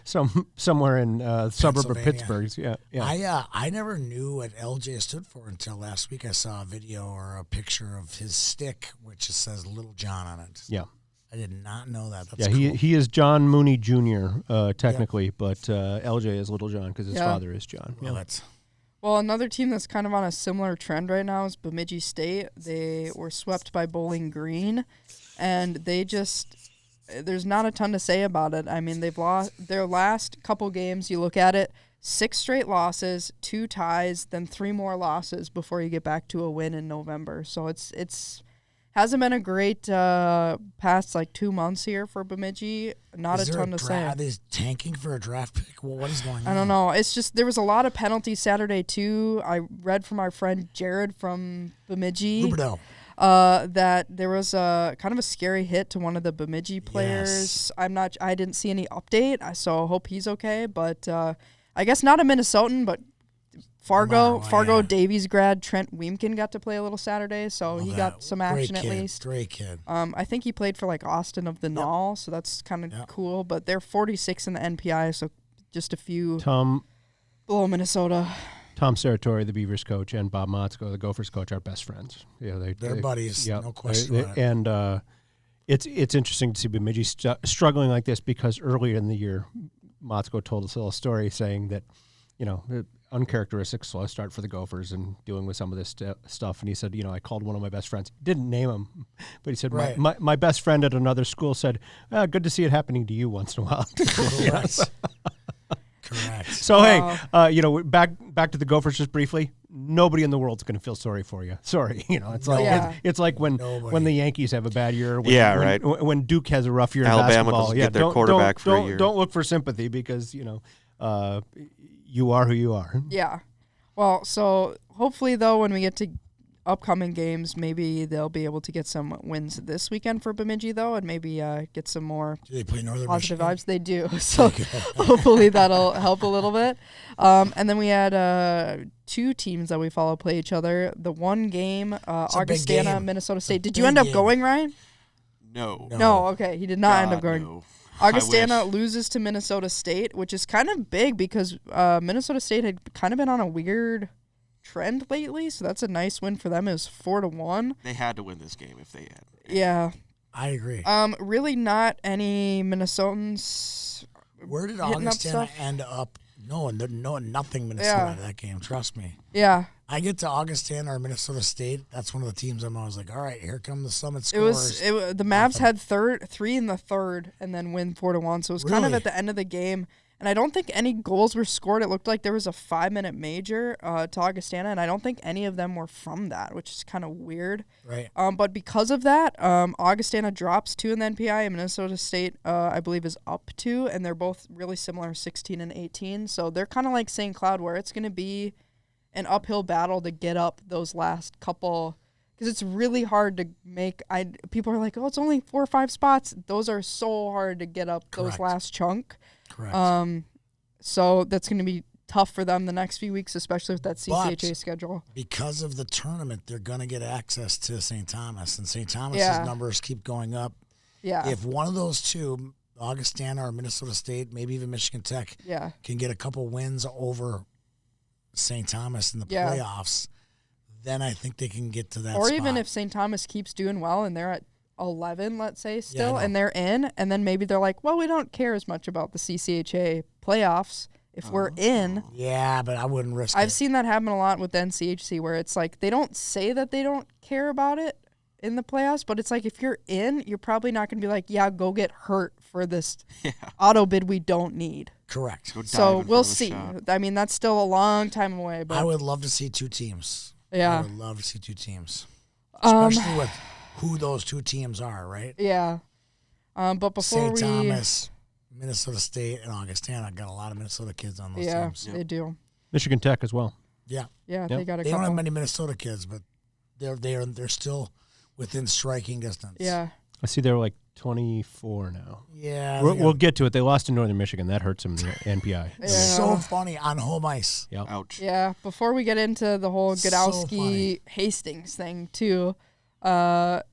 somewhere in suburb of Pittsburgh. Yeah. I never knew what LJ stood for until last week. I saw a video or a picture of his stick, which says Little John on it. Yeah. I did not know that. That's cool. He is John Mooney Jr. Technically, but LJ is Little John because his father is John. Well, another team that's kind of on a similar trend right now is Bemidji State. They were swept by Bowling Green, and there's not a ton to say about it. I mean, they've lost their last couple games. You look at it, 6 straight losses, 2 ties, then 3 more losses before you get back to a win in November. So it's hasn't been a great past 2 months here for Bemidji. Not a ton to say. Are they tanking for a draft pick? Well, what is going on? I don't know. It's just there was a lot of penalties Saturday too. I read from our friend Jared from Bemidji that there was a kind of a scary hit to one of the Bemidji players. Yes. I didn't see any update, so I hope he's okay. But I guess not a Minnesotan, but Fargo Davies grad Trent Weemkin got to play a little Saturday, so he got some action at least. Great kid. I think he played for Austin of the Knoll, so that's kind of cool. But they're 46 in the NPI, so just a few below Minnesota. Tom Serratori, the Beavers coach, and Bob Motzko, the Gophers coach, are best friends. They're buddies, no question about it. And it's interesting to see Bemidji struggling like this because earlier in the year, Motzko told us a little story saying that, uncharacteristic slow start for the Gophers and dealing with some of this stuff. And he said, I called one of my best friends. Didn't name him, but he said, my best friend at another school said, good to see it happening to you once in a while. Correct. So, hey, back to the Gophers just briefly. Nobody in the world's going to feel sorry for you. Sorry. It's like when the Yankees have a bad year. When Duke has a rough year in basketball. Get their quarterback for a year. Don't look for sympathy because, you are who you are. Yeah. Well, so hopefully, though, when we get to upcoming games, maybe they'll be able to get some wins this weekend for Bemidji, though, and maybe get some more do they play Northern positive Michigan? vibes. They do. So hopefully that'll help a little bit. And then we had 2 teams that we follow play each other. The one game, Augustana, Minnesota State. Did you end up going, Ryan? No. No, okay. He did not end up going. No. Augustana loses to Minnesota State, which is kind of big because Minnesota State had kind of been on a weird trend lately, so that's a nice win for them. It was 4-1. They had to win this game if they had. Yeah. I agree. Really not any Minnesotans. Where did Augustana end up? Nothing Minnesota out of that game. Trust me. Yeah. I get to Augustana or Minnesota State. That's one of the teams I'm always like, all right, here come the Summit scores. The Mavs had 3 in the third and then win 4-1. So it was kind of at the end of the game. And I don't think any goals were scored. It looked like there was a 5-minute major to Augustana, and I don't think any of them were from that, which is kind of weird. Right. But because of that, Augustana drops 2 in the NPI, and Minnesota State, I believe, is up 2, and they're both really similar, 16 and 18. So they're kind of like St. Cloud, where it's going to be an uphill battle to get up those last couple, because it's really hard to make. People are like, oh, it's only 4 or 5 spots. Those are so hard to get up. Correct. Those last chunk. Correct. So that's going to be tough for them the next few weeks, especially with that CCHA schedule. Because of the tournament, they're going to get access to St. Thomas, and St. Thomas's numbers keep going up. Yeah. If one of those two, Augustana or Minnesota State, maybe even Michigan Tech, can get a couple wins over St. Thomas in the playoffs, then I think they can get to that Or spot. even if St. Thomas keeps doing well and they're at 11, let's say, still, and they're in, and then maybe they're like, well, we don't care as much about the CCHA playoffs if we're in. Yeah, but I wouldn't risk it. I've seen that happen a lot with NCHC, where it's like they don't say that they don't care about it, in the playoffs, but it's like if you're in, you're probably not going to be like, yeah, go get hurt for this auto bid we don't need. Correct. So we'll see. I mean, that's still a long time away. But I would love to see 2 teams. Yeah. I would love to see 2 teams. Especially with who those 2 teams are, right? Yeah. But before St. Thomas, Minnesota State, and Augustana got a lot of Minnesota kids on those teams. Yeah, they do. Michigan Tech as well. Yeah. Yeah, they got a couple. They don't have many Minnesota kids, but they're still within striking distance. Yeah. I see they're like 24 now. Yeah. We'll get to it. They lost to Northern Michigan. That hurts them in the NPI. It's so funny on home ice. Yep. Ouch. Yeah. Before we get into the whole Godowski Hastings thing, too, shout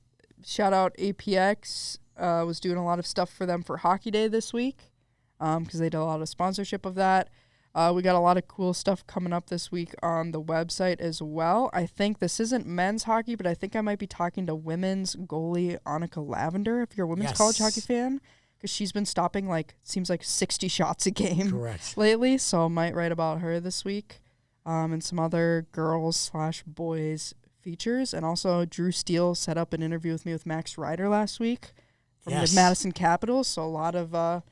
out APX. Was doing a lot of stuff for them for Hockey Day this week because they did a lot of sponsorship of that. We got a lot of cool stuff coming up this week on the website as well. I think this isn't men's hockey, but I think I might be talking to women's goalie Annika Lavender, if you're a women's college hockey fan, because she's been stopping seems like 60 shots a game lately, so I might write about her this week and some other girls/boys features. And also Drew Steele set up an interview with me with Max Ryder last week from the Madison Capitals, so a lot of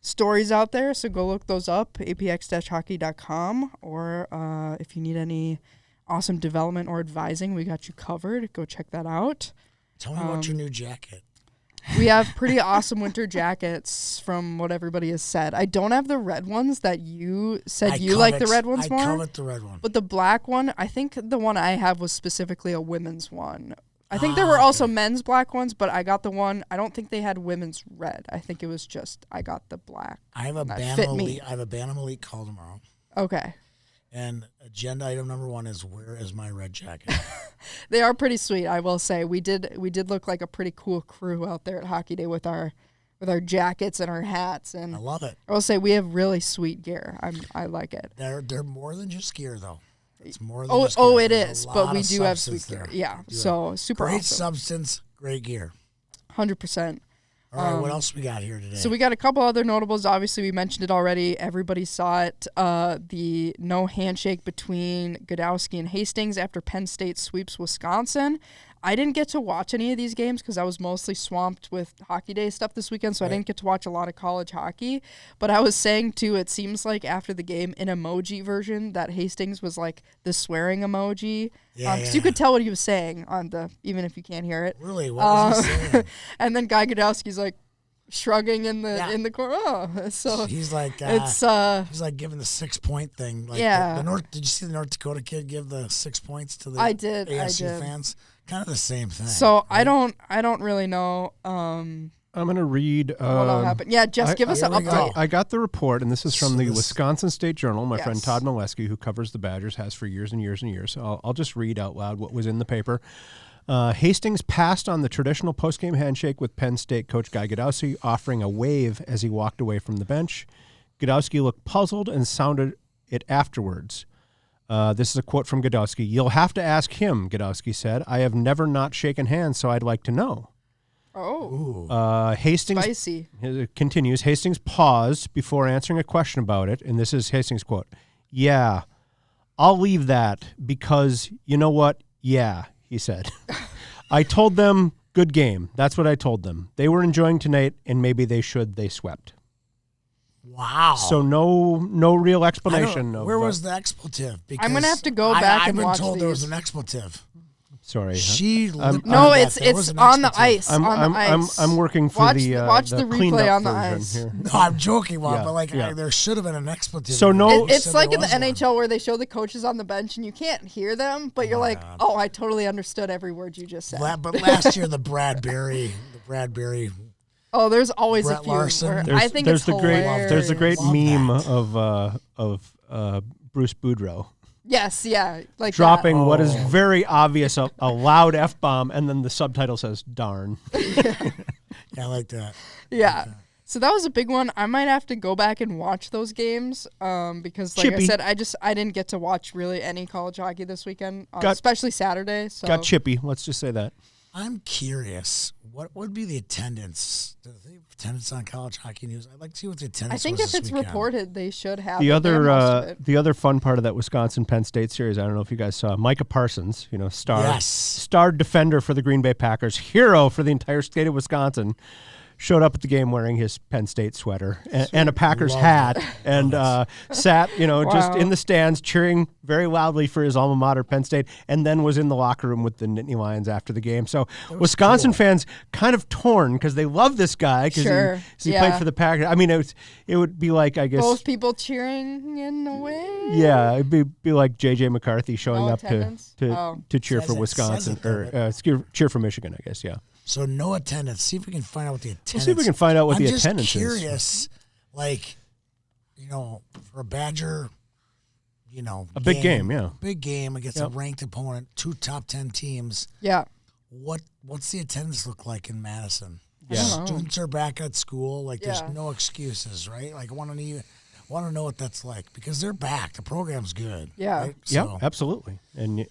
stories out there, so go look those up, apx-hockey.com, or if you need any awesome development or advising, we got you covered. Go check that out. Tell me about your new jacket. We have pretty awesome winter jackets from what everybody has said. I don't have the red ones that you said you like the red ones more. I covet the red one. But the black one, I think the one I have was specifically a women's one. I think there were also men's black ones, but I got the one. I don't think they had women's red. I think it was just I got the black. I have a Bantam Elite call tomorrow. Okay. And agenda item number 1 is, where is my red jacket? They are pretty sweet, I will say. We did look like a pretty cool crew out there at Hockey Day with our jackets and our hats, and I love it. I will say we have really sweet gear. I like it. They're more than just gear, though. It's more than just gear. It is, but we do have sweet gear. Yeah, so super great awesome. Substance, great gear. 100%. All right, what else we got here today? So we got a couple other notables. Obviously, we mentioned it already. Everybody saw it. The no handshake between Godowski and Hastings after Penn State sweeps Wisconsin. I didn't get to watch any of these games because I was mostly swamped with Hockey Day stuff this weekend, so I didn't get to watch a lot of college hockey. But I was saying, too, it seems like after the game, an emoji version, that Hastings was like the swearing emoji. Because you could tell what he was saying even if you can't hear it. Really? What was he saying? And then Guy Godowski's like shrugging in the corner. Oh, so he's like he's like giving the 6-point thing. Like did you see the North Dakota kid give the 6 points to the ASU fans? Kind of the same thing. So right? I don't really know. I'm going to read what'll happen. Yeah, Jess, give us an update. I got the report, and this is from the Wisconsin State Journal. My friend Todd Molesky, who covers the Badgers, has for years and years and years. So I'll just read out loud what was in the paper. Hastings passed on the traditional postgame handshake with Penn State coach Guy Godowski, offering a wave as he walked away from the bench. Godowski looked puzzled and sounded it afterwards. This is a quote from Godowski. "You'll have to ask him," Godowski said. "I have never not shaken hands, so I'd like to know." Oh. Hastings Spicy. Continues. Hastings paused before answering a question about it, and this is Hastings' quote. "Yeah, I'll leave that because you know what? Yeah," he said. "I told them, good game. That's what I told them. They were enjoying tonight, and maybe they swept." Wow. So no real explanation. Where was the expletive? Because I'm going to have to go back and watch I've been told these. there was an expletive. Sorry. No, it's on the ice. I'm working for watch the replay on the ice. Here. No, I'm joking, but there should have been an expletive. So no, it's like in the NHL where they show the coaches on the bench and you can't hear them, but you're like, oh, I totally understood every word you just said. But last year the Bradbury. Oh, there's always Brett a few. Larson. I think it's hilarious. There's a great meme of Bruce Boudreau. Yes, yeah, like dropping what is very obvious a loud F-bomb, and then the subtitle says "darn." Yeah, I like that. Yeah. So that was a big one. I might have to go back and watch those games because, like I said, I didn't get to watch really any college hockey this weekend, especially Saturday. So. Got chippy. Let's just say that. I'm curious. What would be the attendance? Do they have attendance on College Hockey News? I'd like to see what the attendance. I think was if it's this weekend. reported, they should have The it. the other fun part of that Wisconsin Penn State series, I don't know if you guys saw, Micah Parsons, star defender for the Green Bay Packers, hero for the entire state of Wisconsin, showed up at the game wearing his Penn State sweater and a Packers hat, and sat, just in the stands cheering very loudly for his alma mater, Penn State, and then was in the locker room with the Nittany Lions after the game. So Wisconsin fans kind of torn because they love this guy because he played for the Packers. I mean, it would be like, I guess, both people cheering in a way. Yeah, it'd be like J.J. McCarthy showing up to cheer for Says Wisconsin it there, or cheer for Michigan, I guess. Yeah. So no attendance. See if we can find out what the attendance. We'll see if we can find out what the attendance is. I'm just curious, for a Badger, a big game, big game against a ranked opponent, 2 top 10 teams. Yeah. What's the attendance look like in Madison? Yeah. Students are back at school. There's no excuses, right? I want to know what that's like because they're back. The program's good. Yeah. Right? Yeah, absolutely. And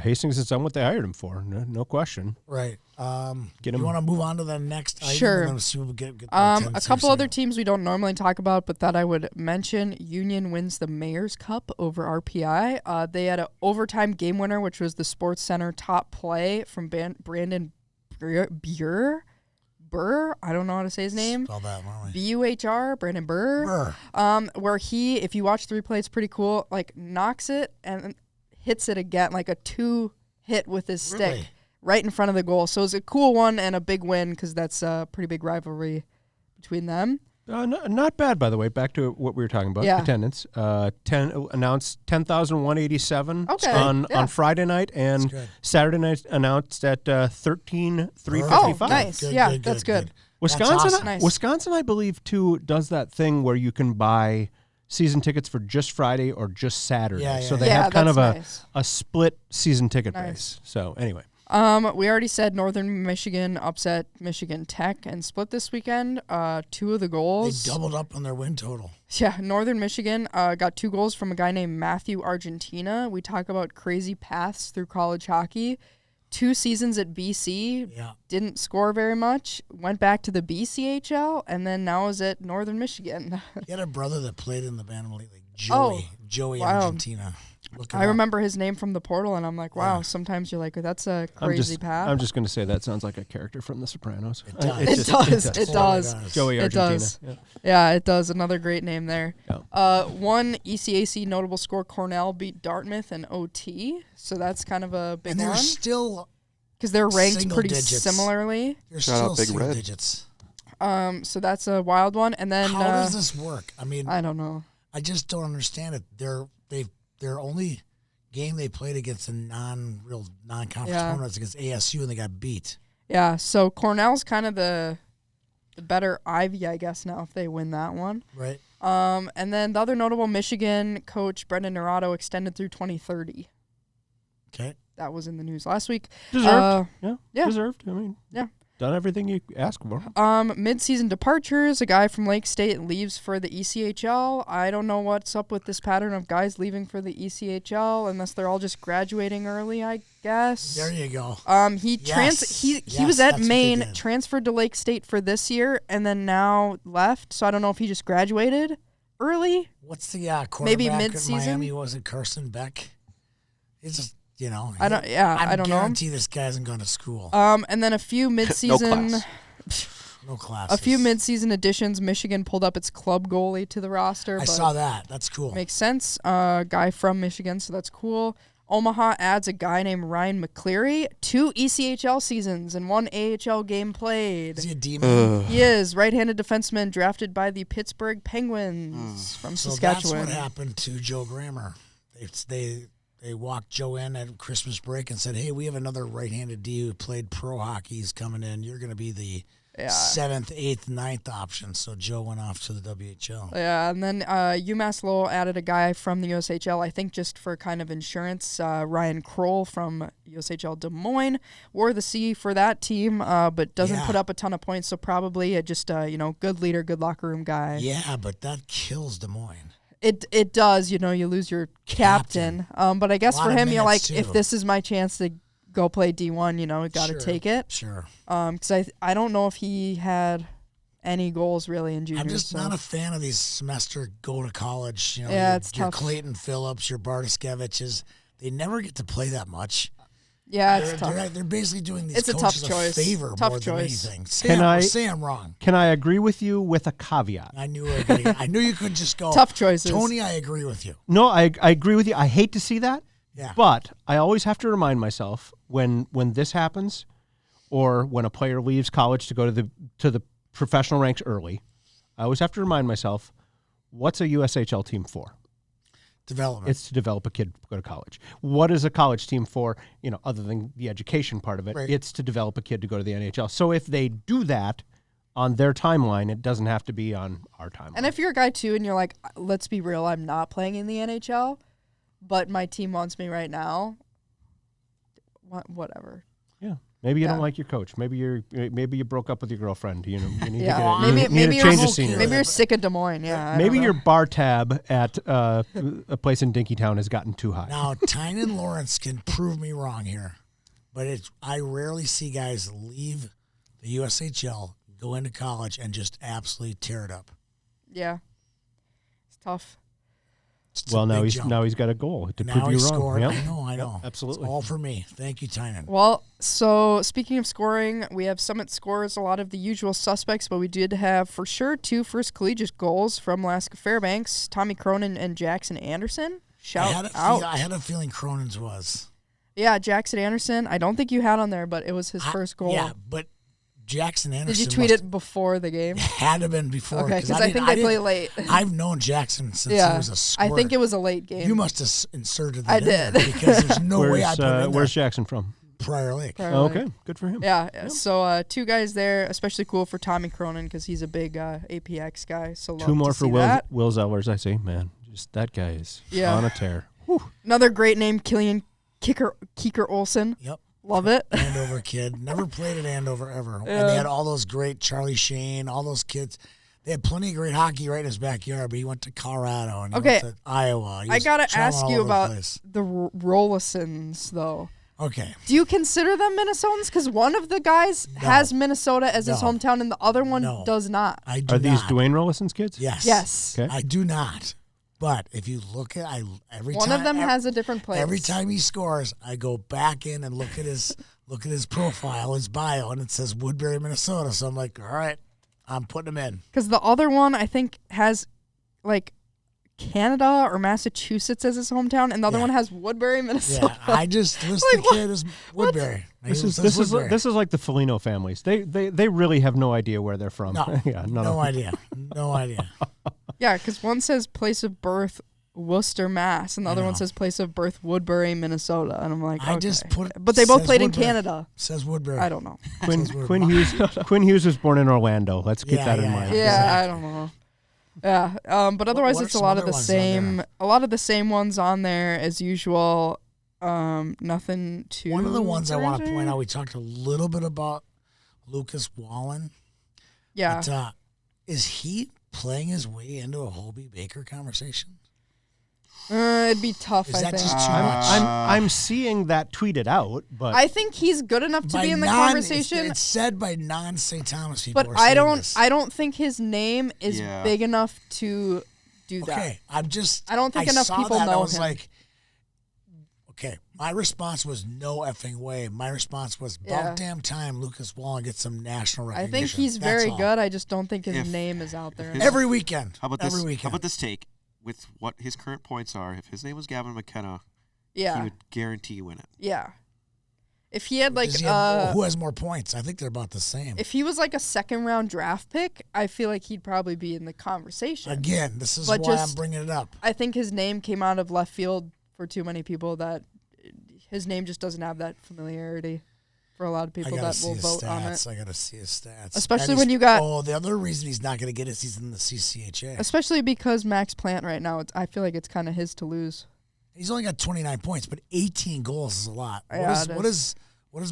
Hastings has done what they hired him for, no question. Right. You want to move on to the next item? Sure. And then we'll get a couple other teams we don't normally talk about, but that I would mention. Union wins the Mayor's Cup over RPI. They had an overtime game winner, which was the Sports Center top play from Brandon Burr. I don't know how to say his name. Spell that, Buhr, Brandon Burr. Where he, if you watch the replay, it's pretty cool. Knocks it and hits it again, like a 2 hit with his stick right in front of the goal. So it was a cool one and a big win because that's a pretty big rivalry between them. Not bad, by the way. Back to what we were talking about, attendance. Announced 10,187 on Friday night, and Saturday night announced at 13,355. Oh, nice. Good, that's good. Wisconsin, awesome. Nice. Wisconsin, I believe, too, does that thing where you can buy season tickets for just Friday or just Saturday. So they have kind of a split season ticket base. So anyway. We already said Northern Michigan upset Michigan Tech and split this weekend. 2 of the goals. They doubled up on their win total. Yeah, Northern Michigan got 2 goals from a guy named Matthew Argentina. We talk about crazy paths through college hockey. 2 seasons at BC, didn't score very much, went back to the BCHL, and then now is at Northern Michigan. He had a brother that played in the Bantam Elite League, Joey Argentina. I remember his name from the portal, and I'm like, wow, sometimes you're like, that's a crazy path. I'm just going to say that sounds like a character from The Sopranos. It does. Joey Argentina. It does. Yeah, it does. Another great name there. Yeah. One ECAC notable score, Cornell beat Dartmouth in OT, so that's kind of a big one. And they're still... Because they're ranked pretty similarly. They're still single digits. So that's a wild one. And then... How does this work? I mean... I don't know. I just don't understand it. Their only game they played against a non-conference opponents against ASU, and they got beat. Yeah, so Cornell's kind of the better Ivy, I guess, now if they win that one. Right. And then the other notable Michigan coach, Brendan Naurato, extended through 2030. Okay. That was in the news last week. Deserved. Deserved. I mean, done everything you asked for. Mid-season departures. A guy from Lake State leaves for the ECHL. I don't know what's up with this pattern of guys leaving for the ECHL, unless they're all just graduating early, I guess. There you go. He was at Maine, transferred to Lake State for this year, and then now left. So I don't know if he just graduated early. What's the quarterback maybe mid-season? at Miami? Was it Carson Beck? He's just... I don't know. guarantee this guy hasn't gone to school. And then a few mid-season, no class. A few mid-season additions. Michigan pulled up its club goalie to the roster. I saw that. That's cool. Makes sense. Guy from Michigan, so that's cool. Omaha adds a guy named Ryan McCleary. 2 ECHL seasons and 1 AHL game played. Is he a D-man? He is. Right-handed defenseman drafted by the Pittsburgh Penguins from Saskatchewan. So that's what happened to Joe Grammer. They walked Joe in at Christmas break and said, hey, we have another right-handed D who played pro hockey. He's coming in. You're going to be the 7th, 8th, 9th option. So Joe went off to the WHL. Yeah, and then UMass Lowell added a guy from the USHL, I think just for kind of insurance. Ryan Kroll from USHL Des Moines wore the C for that team, but doesn't put up a ton of points. So probably just good leader, good locker room guy. Yeah, but that kills Des Moines. It does, you lose your captain. But I guess for him, you're like, if this is my chance to go play D1, got to take it. Sure. Because I don't know if he had any goals really in juniors. I'm just not a fan of these semester go to college. It's your tough. Clayton Phillips, your Bartaskeviches, they never get to play that much. Yeah, it's tough. They're basically doing these It's a coaches tough choice. a favor Tough more choice. than anything. Say I'm wrong. Can I agree with you with a caveat? I knew you couldn't just go. Tough choices. Tony, I agree with you. No, I agree with you. I hate to see that. Yeah. But I always have to remind myself when this happens, or when a player leaves college to go to the professional ranks early, I always have to remind myself, what's a USHL team for? Development. It's to develop a kid to go to college. What is a college team for, other than the education part of it? Right. It's to develop a kid to go to the NHL. So if they do that on their timeline, it doesn't have to be on our timeline. And if you're a guy too and you're like, let's be real, I'm not playing in the NHL, but my team wants me right now, whatever. Yeah. Maybe you don't like your coach. Maybe you broke up with your girlfriend. You need Yeah. to Maybe change the you're scenery. Maybe you're sick of Des Moines. Yeah. I Maybe don't your know. bar tab at a place in Dinkytown has gotten too high. Now, Tynan Lawrence can prove me wrong here, but I rarely see guys leave the USHL, go into college, and just absolutely tear it up. Yeah. It's tough. It's a Well, big jump. now he's got a goal to Now prove he you wrong. scored. Yep. I know. Yep, absolutely. It's all for me. Thank you, Tynan. Well, so speaking of scoring, we have Summit scores, a lot of the usual suspects, but we did have for sure 2 first collegiate goals from Alaska Fairbanks, Tommy Cronin and Jackson Anderson. Shout out. I had a feeling Cronin's was. Yeah, Jackson Anderson. I don't think you had on there, but it was his first goal. Yeah, but Jackson Anderson. Did you tweet it before the game? Had to have been before. Okay, because I think they play late. I've known Jackson since he was a squirt. I think it was a late game. You must have inserted that I in there did. because there's no way I put it in Where's there. Jackson from? Prior Lake. Oh, okay, good for him. Yeah, so 2 guys there, especially cool for Tommy Cronin because he's a big APX guy. So love 2 more to for see that. Will Zellers, I see. Man, just that guy is on a tear. Whew. Another great name, Killian Kieker Olsen. Yep. Love it. Andover kid. Never played at Andover ever. And they had all those great Charlie Shane, all those kids. They had plenty of great hockey right in his backyard, but he went to Colorado and he went to Iowa. I got to ask you about the Rollisons, though. Okay. Do you consider them Minnesotans? Because one of the guys has Minnesota as his hometown and the other one does not. I do Are these not. Dwayne Rollison's kids? Yes. Yes. Okay. I do not. But if you look at every One time of them has a different place. Every time he scores, I go back in and look at his profile, his bio, and it says Woodbury, Minnesota. So I'm like, all right, I'm putting him in. Because the other one, I think, has like Canada or Massachusetts as his hometown, and the other one has Woodbury, Minnesota. Yeah, I just list the kid as Woodbury. This is like the Foligno families. They really have no idea where they're from. No, yeah, no idea. No idea. Yeah, because one says place of birth Worcester, Mass, and the other one says place of birth Woodbury, Minnesota, and I'm like, I okay. just put. But they both says played Woodbury. in Canada. Says Woodbury. I don't know. Quinn Hughes was born in Orlando. Let's keep that in mind. Yeah, Exactly. I don't know. Yeah, but otherwise what are it's a some lot other of the ones on same, there? a lot of the same ones on there as usual. Nothing too. One of the ones I want to crazy. point out, we talked a little bit about Lucas Wallen. Yeah. But, is he playing his way into a Hobie Baker conversation? It'd be tough. Is I that think. just too much? I'm seeing that tweeted out, but I think he's good enough to be in the conversation. It's said by non-St. Thomas people. But are I saying don't. this. I don't think his name is Yeah. big enough to do that. Okay, I'm just. I don't think enough saw people that, I know was him. like, okay, my response was no effing way. My response was Yeah. about damn time Lucas Wallen gets some national I recognition. think he's That's very all. good. I just don't think his If- name is out there. his- Every weekend. How about Every this? weekend. How about this take? With what his current points are, if his name was Gavin McKenna, he Yeah. would guarantee win it. Yeah. If he had like Does he have- who has more points? I think they're about the same. if he was like a second round draft pick, I feel like he'd probably be in the conversation. Again, this is But why I'm just- bringing it up. I think his name came out of left field for too many people that his name just doesn't have that familiarity for a lot of I people gotta that see will his vote stats. on it. I gotta see his stats. Especially And when he's- you got- Oh, the other reason he's not gonna get it is he's in the CCHA. Especially because Max Plant right now, I feel like it's kind of his to lose. He's only got 29 points, but 18 goals is a lot. Yeah, What is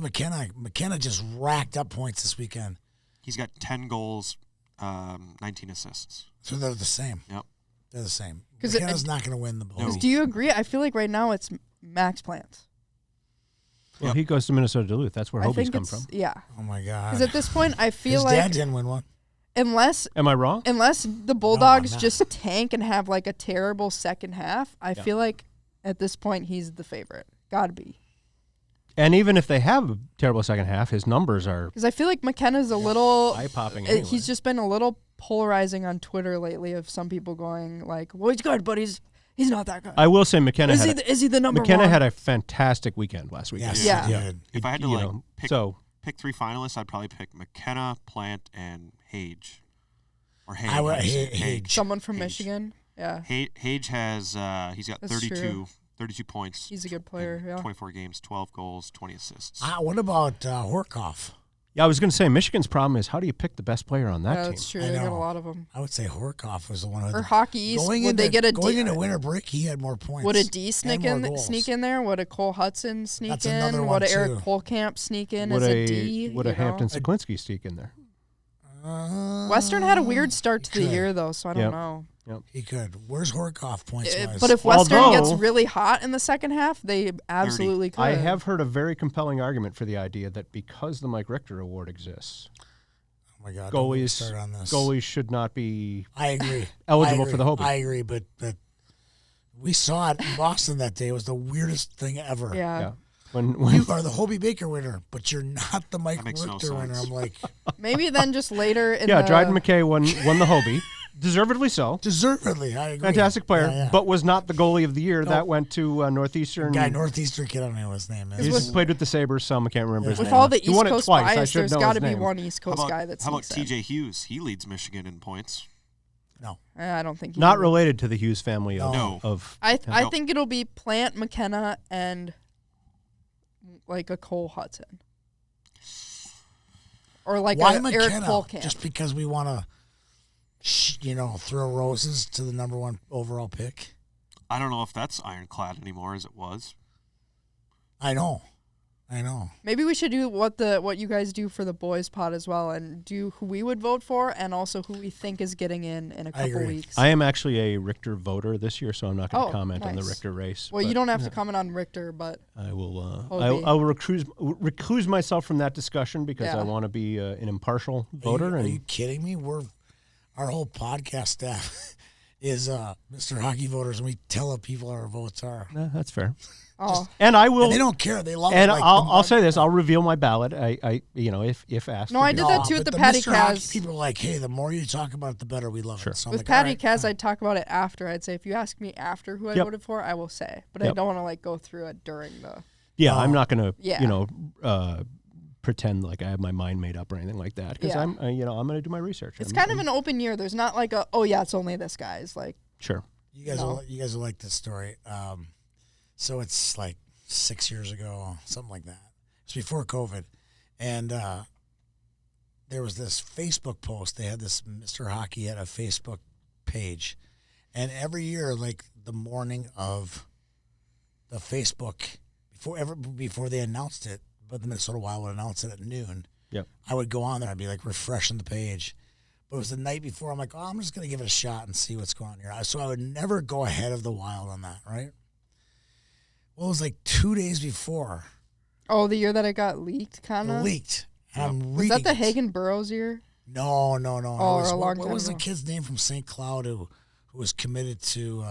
McKenna? McKenna just racked up points this weekend. He's got 10 goals, 19 assists. So they're the same. Yep. They're the same. 'Cause McKenna's not going to win the ball. No. Do you agree? I feel like right now it's Max Plant. Well, he goes to Minnesota Duluth. That's where Hobies come from. Yeah. Oh my God. Because at this point, I feel His like dad didn't win one. Unless Am I wrong? Unless the Bulldogs just tank and have like a terrible second half, I feel like at this point he's the favorite. Gotta be. And even if they have a terrible second half, his numbers are because I feel like McKenna's a little eye-popping. Anyway. He's just been a little polarizing on Twitter lately. Of some people going like, "Well, he's good, but he's not that good." I will say McKenna is he the number McKenna one? had a fantastic weekend last week. Yes, yeah. If I had to pick 3 finalists, I'd probably pick McKenna, Plant, and Hage. Or Hage. I would Hage. Someone from Michigan. Yeah. Hage has he's got That's 32 points. He's a good player. Yeah. 24 games, 12 goals, 20 assists. What about Horkoff? Yeah, I was going to say Michigan's problem is how do you pick the best player on that team? That's true. They got a lot of them. I would say Horkoff was the one. Or Hockey East. Would they get a going into winter break? He had more points. Would a D sneak in there? Would a Cole Hudson sneak That's in? another one Would a Eric too. Polkamp sneak in Would as a D? Would a Hampton Seklinski sneak in there? Western had a weird start to the year though, so I don't know. Yep. He could. Where's Horkoff points wise? But if Western gets really hot in the second half, they absolutely could. I have heard a very compelling argument for the idea that because the Mike Richter Award exists, oh my God, goalies should not be I agree. eligible for the Hobie. I agree, but we saw it in Boston that day. It was the weirdest thing ever. Yeah. When you are the Hobie Baker winner, but you're not the Mike Richter winner. I'm like, maybe then just later in Dryden McKay won the Hobie. Deservedly so. Deservedly, I agree. Fantastic player, yeah. but was not the goalie of the year. Nope. That went to Northeastern. Northeastern kid, I don't know what his name is. He played with the Sabres, some I can't remember his name. With all the he East won Coast it twice. bias, there's got to be one East Coast guy that's. How about TJ Hughes? He leads Michigan in points. No, I don't think. Not related to the Hughes family. Of I think it'll be Plant, McKenna, and like a Cole Hudson, or like why a McKenna? Eric Polkamp. Just because we want to. Throw roses to the number 1 overall pick. I don't know if that's ironclad anymore as it was. I know. Maybe we should do what you guys do for the boys pod as well, and do who we would vote for, and also who we think is getting in a couple weeks. I am actually a Richter voter this year, so I'm not going to comment on the Richter race. Well, you don't have to comment on Richter, but I will. I will recluse myself from that discussion because I want to be an impartial voter. Are you kidding me? Our whole podcast staff is Mr. Hockey Voters, and we tell people our votes are. That's fair. Oh. And I will. And they don't care. They love and it. And I'll say this: I'll reveal my ballot. If asked. No, I did that too at the Patty Kaz. People are like, "Hey, the more you talk about it, the better. We love it." So with Patty Kaz, I'd talk about it after. I'd say if you ask me after who I voted for, I will say, but I don't want to go through it during the. Yeah, I'm not going to. Pretend like I have my mind made up or anything like that because I'm going to do my research. It's kind of an open year. There's not like it's only this guy. It's like sure. You guys will like this story. So it's like 6 years ago, something like that. It's before COVID, and there was this Facebook post. They had this Mr. Hockey had a Facebook page, and every year, like the morning of the Facebook before they announced it. But the Minnesota Wild would announce it at noon. Yep. I would go on there. I'd be like refreshing the page. But it was the night before. I'm like, I'm just going to give it a shot and see what's going on here. So I would never go ahead of the Wild on that, right? Well, it was like 2 days before. Oh, the year that it got leaked, kind of? Leaked. And I'm reading Was that the Hagen Burroughs year? No. Oh, What was the kid's name from St. Cloud who was committed to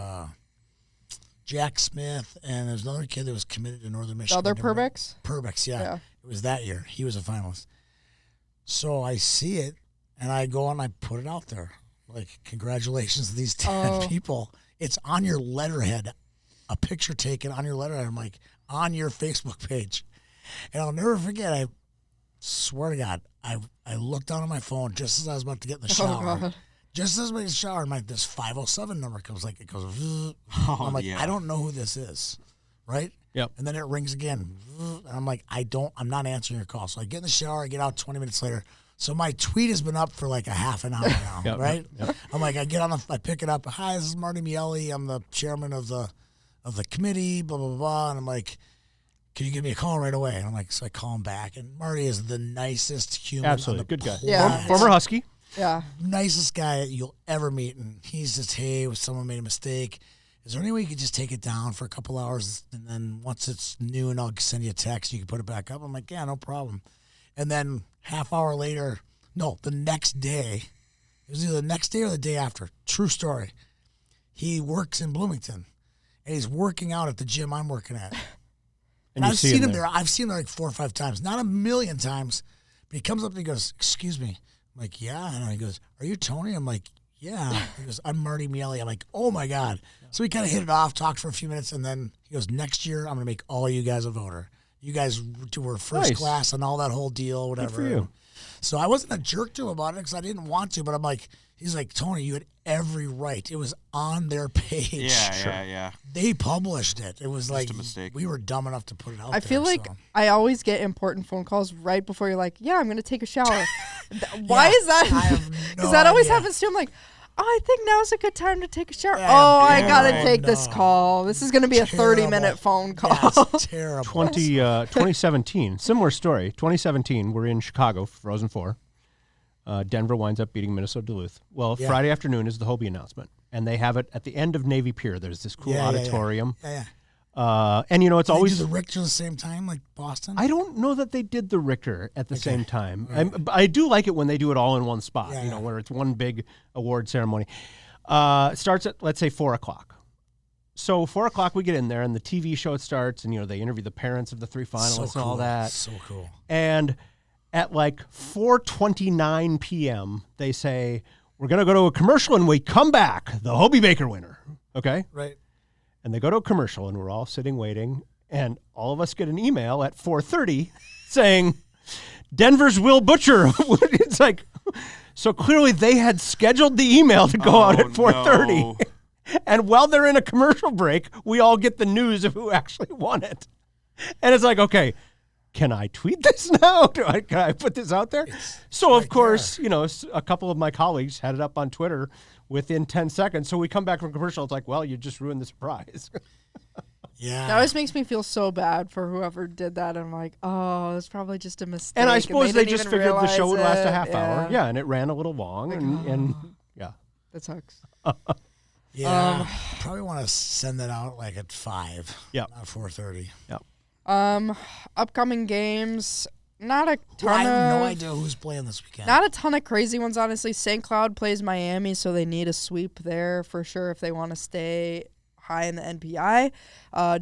Jack Smith, and there's another kid that was committed to Northern Michigan. The other Perbix? Perbix, yeah. It was that year. He was a finalist. So I see it, and I go and I put it out there. Like, congratulations to these 10 people. It's on your letterhead, a picture taken on your letterhead. I'm like, on your Facebook page. And I'll never forget, I swear to God, I looked down on my phone just as I was about to get in the shower. Just as I was in the shower, this 507 number comes, it goes, I'm like, I don't know who this is, right? Yep. And then it rings again. And I'm like, I'm not answering your call. So I get in the shower, I get out 20 minutes later. So my tweet has been up for like a half an hour now, right? Yep. I'm like, I pick it up. Hi, this is Marty Miele. I'm the chairman of the committee, blah, blah, blah. And I'm like, can you give me a call right away? And I'm like, so I call him back. And Marty is the nicest human. Absolutely. Good guy. Yeah. Former Husky. Yeah. Nicest guy you'll ever meet. And he's just, hey, someone made a mistake. is there any way you could just take it down for a couple hours, and then once it's noon, I'll send you a text. You can put it back up. I'm like, yeah, no problem. And then the next day, it was either the next day or the day after. True story. He works in Bloomington, and he's working out at the gym I'm working at. And I've seen him there. I've seen him like 4 or 5 times, not a million times. But he comes up and he goes, "Excuse me." I'm like, "Yeah." And he goes, "Are you Tony?" I'm like, "Yeah." He goes, "I'm Marty Miele." I'm like, "Oh my God." So we kind of hit it off, talked for a few minutes, and then he goes, "Next year, I'm going to make all you guys a voter. You guys were first class and all that whole deal, whatever." Good for you. So I wasn't a jerk to him about it because I didn't want to, but I'm like, he's like, "Tony, you had every right. It was on their page." Yeah. They published it. It was Just like a mistake. we were dumb enough to put it out there. I feel like I always get important phone calls right before you're like, yeah, I'm going to take a shower. Why is that? Because that always happens to him. Like, oh, I think now's a good time to take a shower. I got to take this call. This is going to be a 30-minute phone call. Yeah, it's terrible. 2017, similar story. 2017, we're in Chicago, Frozen 4. Denver winds up beating Minnesota Duluth. Well, Friday afternoon is the Hobie announcement, and they have it at the end of Navy Pier. There's this cool auditorium. Yeah. And it's always do the Richter the same time like Boston. I don't know that they did the Richter at the same time. Right. I do like it when they do it all in one spot. Where it's one big award ceremony. It starts at, let's say, 4:00. So 4:00 we get in there, and the TV show starts, and they interview the parents of the 3 finalists and all that. So cool. And at like 4:29 p.m., they say, we're going to go to a commercial, and we come back, the Hobie Baker winner. Okay? Right. And they go to a commercial, and we're all sitting waiting, and all of us get an email at 4:30 saying, Denver's Will Butcher. It's like, so clearly they had scheduled the email to go out at 4:30. No. And while they're in a commercial break, we all get the news of who actually won it. And it's like, okay, can I tweet this now? Can I put this out there? So, of course, a couple of my colleagues had it up on Twitter within 10 seconds. So we come back from commercial. It's like, well, you just ruined the surprise. Yeah. That always makes me feel so bad for whoever did that. I'm like, oh, it's probably just a mistake. And I suppose they just figured the show would last a half hour. Yeah, and it ran a little long. And yeah. That sucks. Yeah. Probably want to send that out like at 5. Yeah. Not 4:30. Yeah. Upcoming games. Not a ton I have no idea who's playing this weekend. Not a ton of crazy ones, honestly. St. Cloud plays Miami, so they need a sweep there for sure if they want to stay high in the NPI.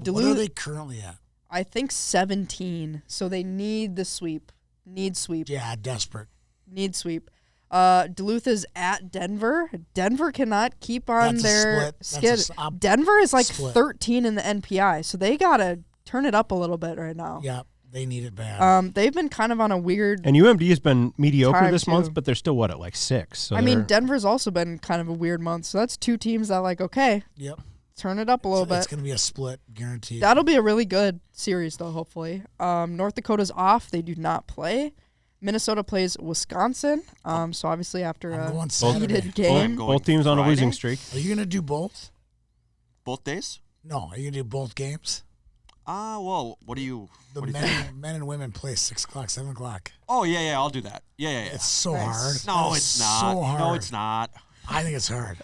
Duluth, what are they currently at? I think 17, so they need the sweep. Need sweep. Yeah, desperate. Need sweep. Duluth is at Denver. Denver cannot keep on their skid. Denver is like 13 in the NPI, so they got to turn it up a little bit right now. Yeah. They need it bad. They've been kind of on a weird. And UMD has been mediocre this month, but they're still at like 6. So Denver's also been kind of a weird month. So that's 2 teams that Yep. Turn it up a little bit. It's going to be a split, guaranteed. That'll be a really good series, though. Hopefully, North Dakota's off; they do not play. Minnesota plays Wisconsin. So obviously after a heated game, both teams on a losing streak. Are you going to do both? Both days? No. Are you going to do both games? Well, what do you... Men and women play 6 o'clock, 7 o'clock. Oh, yeah, I'll do that. Yeah. It's so hard. No, it's not. So hard. No, it's not. I think it's hard.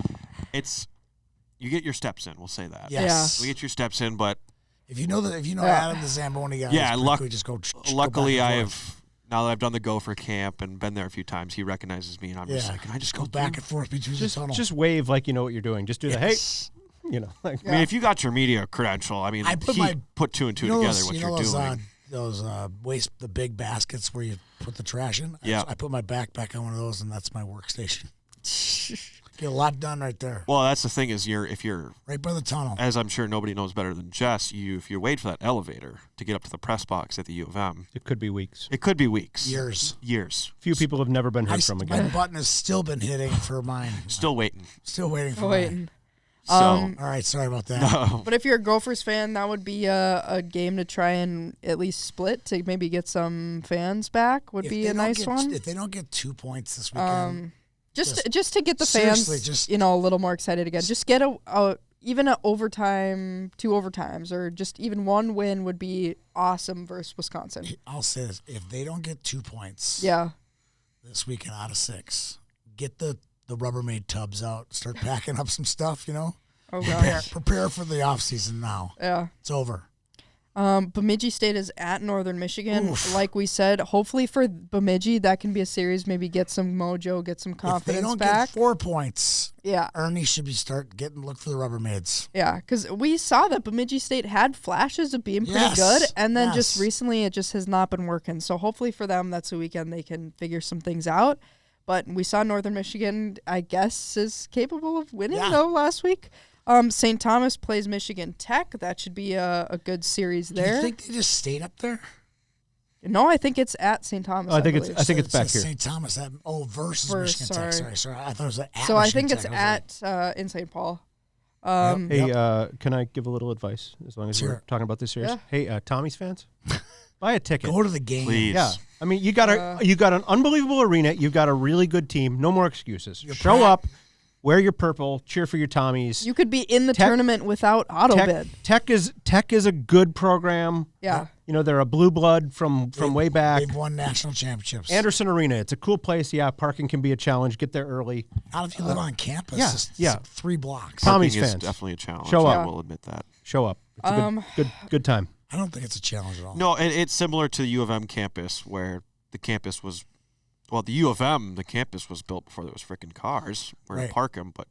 You get your steps in, we'll say that. Yes. We get your steps in, but... If you know Adam the Zamboni guy, just go luckily now that I've done the Gopher camp and been there a few times, he recognizes me, and I'm just like, can I just go back and forth between the tunnel? Just wave like you know what you're doing. Just do the, hey... I mean, if you got your media credential, I mean, put 2 and 2 together what you're doing. Those the big baskets where you put the trash in. Yeah. I put my backpack on one of those, and that's my workstation. Get a lot done right there. Well, that's the thing is, if you're right by the tunnel, as I'm sure nobody knows better than Jess, if you wait for that elevator to get up to the press box at the U of M, it could be weeks. Years. Few people have never been heard from again. My button has still been hitting for mine. Still waiting for mine. So, all right, sorry about that. No. But if you're a Gophers fan, that would be a game to try and at least split to maybe get some fans back. Would be a nice one. If they don't get 2 points this weekend, just to get the fans, a little more excited again. Just get even an overtime, 2 overtimes, or just even 1 win would be awesome versus Wisconsin. I'll say this: if they don't get 2 points, this weekend out of 6, get the Rubbermaid tubs out, start packing up some stuff, Oh gosh. Prepare for the off season now. Yeah. It's over. Bemidji State is at Northern Michigan. Oof. Like we said, hopefully for Bemidji, that can be a series. Maybe get some mojo, get some confidence if they don't back. get 4 points, Yeah. Ernie should be look for the Rubbermaids. Yeah, because we saw that Bemidji State had flashes of being pretty Yes, good, and then just yes. recently it just has not been working. So hopefully for them, that's a weekend they can figure some things out. But we saw Northern Michigan, I guess, is capable of winning, though, last week. St. Thomas plays Michigan Tech. That should be a good series there. Do you think they just stayed up there? No, I think it's at St. Thomas. I think believe. it's back here. St. Thomas. Versus Michigan Tech. Sorry. I thought it was at So I Michigan think it's Tech. at in St. Paul. Hey, can I give a little advice as long as we're Sure. talking about this series? Yeah. Hey, Tommy's fans, buy a ticket. Go to the game. Please. Yeah, I mean, you got an unbelievable arena. You've got a really good team. No more excuses. You're Show prac- up, wear your purple, cheer for your Tommies. You could be in the Tech- tournament without auto bid. Tech is a good program. Yeah. You know, they're a blue blood from way back. They've won national championships. Anderson Arena, it's a cool place. Yeah, parking can be a challenge. Get there early. Not if you live on campus. yeah, It's yeah. 3 blocks. Tommy's Parking is fans. definitely a challenge. Show I up. will admit that. Show up. It's a good time. I don't think it's a challenge at all. No, and it's similar to the U of M campus where the campus was, the U of M, the campus was built before there was freaking cars where to park them. But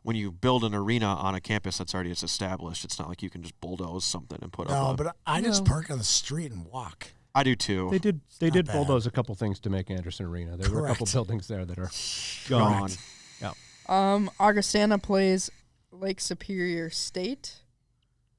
when you build an arena on a campus that's already established, it's not like you can just bulldoze something and put up. No, but I just park on the street and walk. I do too. They did bad. bulldoze a couple things to make Anderson Arena. There were a couple Correct. buildings there that are Gone. Yeah. Augustana plays Lake Superior State.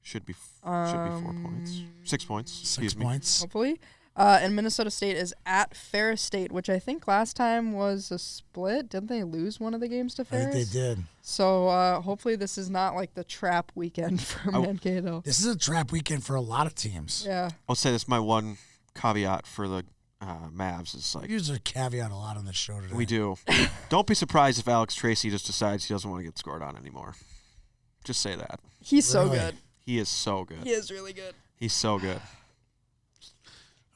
Should be 4 points. 6 points. 6 Excuse me. points. Hopefully. And Minnesota State is at Ferris State, which I think last time was a split. Didn't they lose one of the games to I Ferris? think they did. So hopefully this is not like the trap weekend for Mankato. This is a trap weekend for a lot of teams. Yeah. I'll say this: my one caveat for the Mavs is We like use a caveat a lot on this show today. we do. Don't be surprised if Alex Tracy just decides he doesn't want to get scored on anymore. Just say that. He's so Really? good. He is so good. He is really good. He's so good.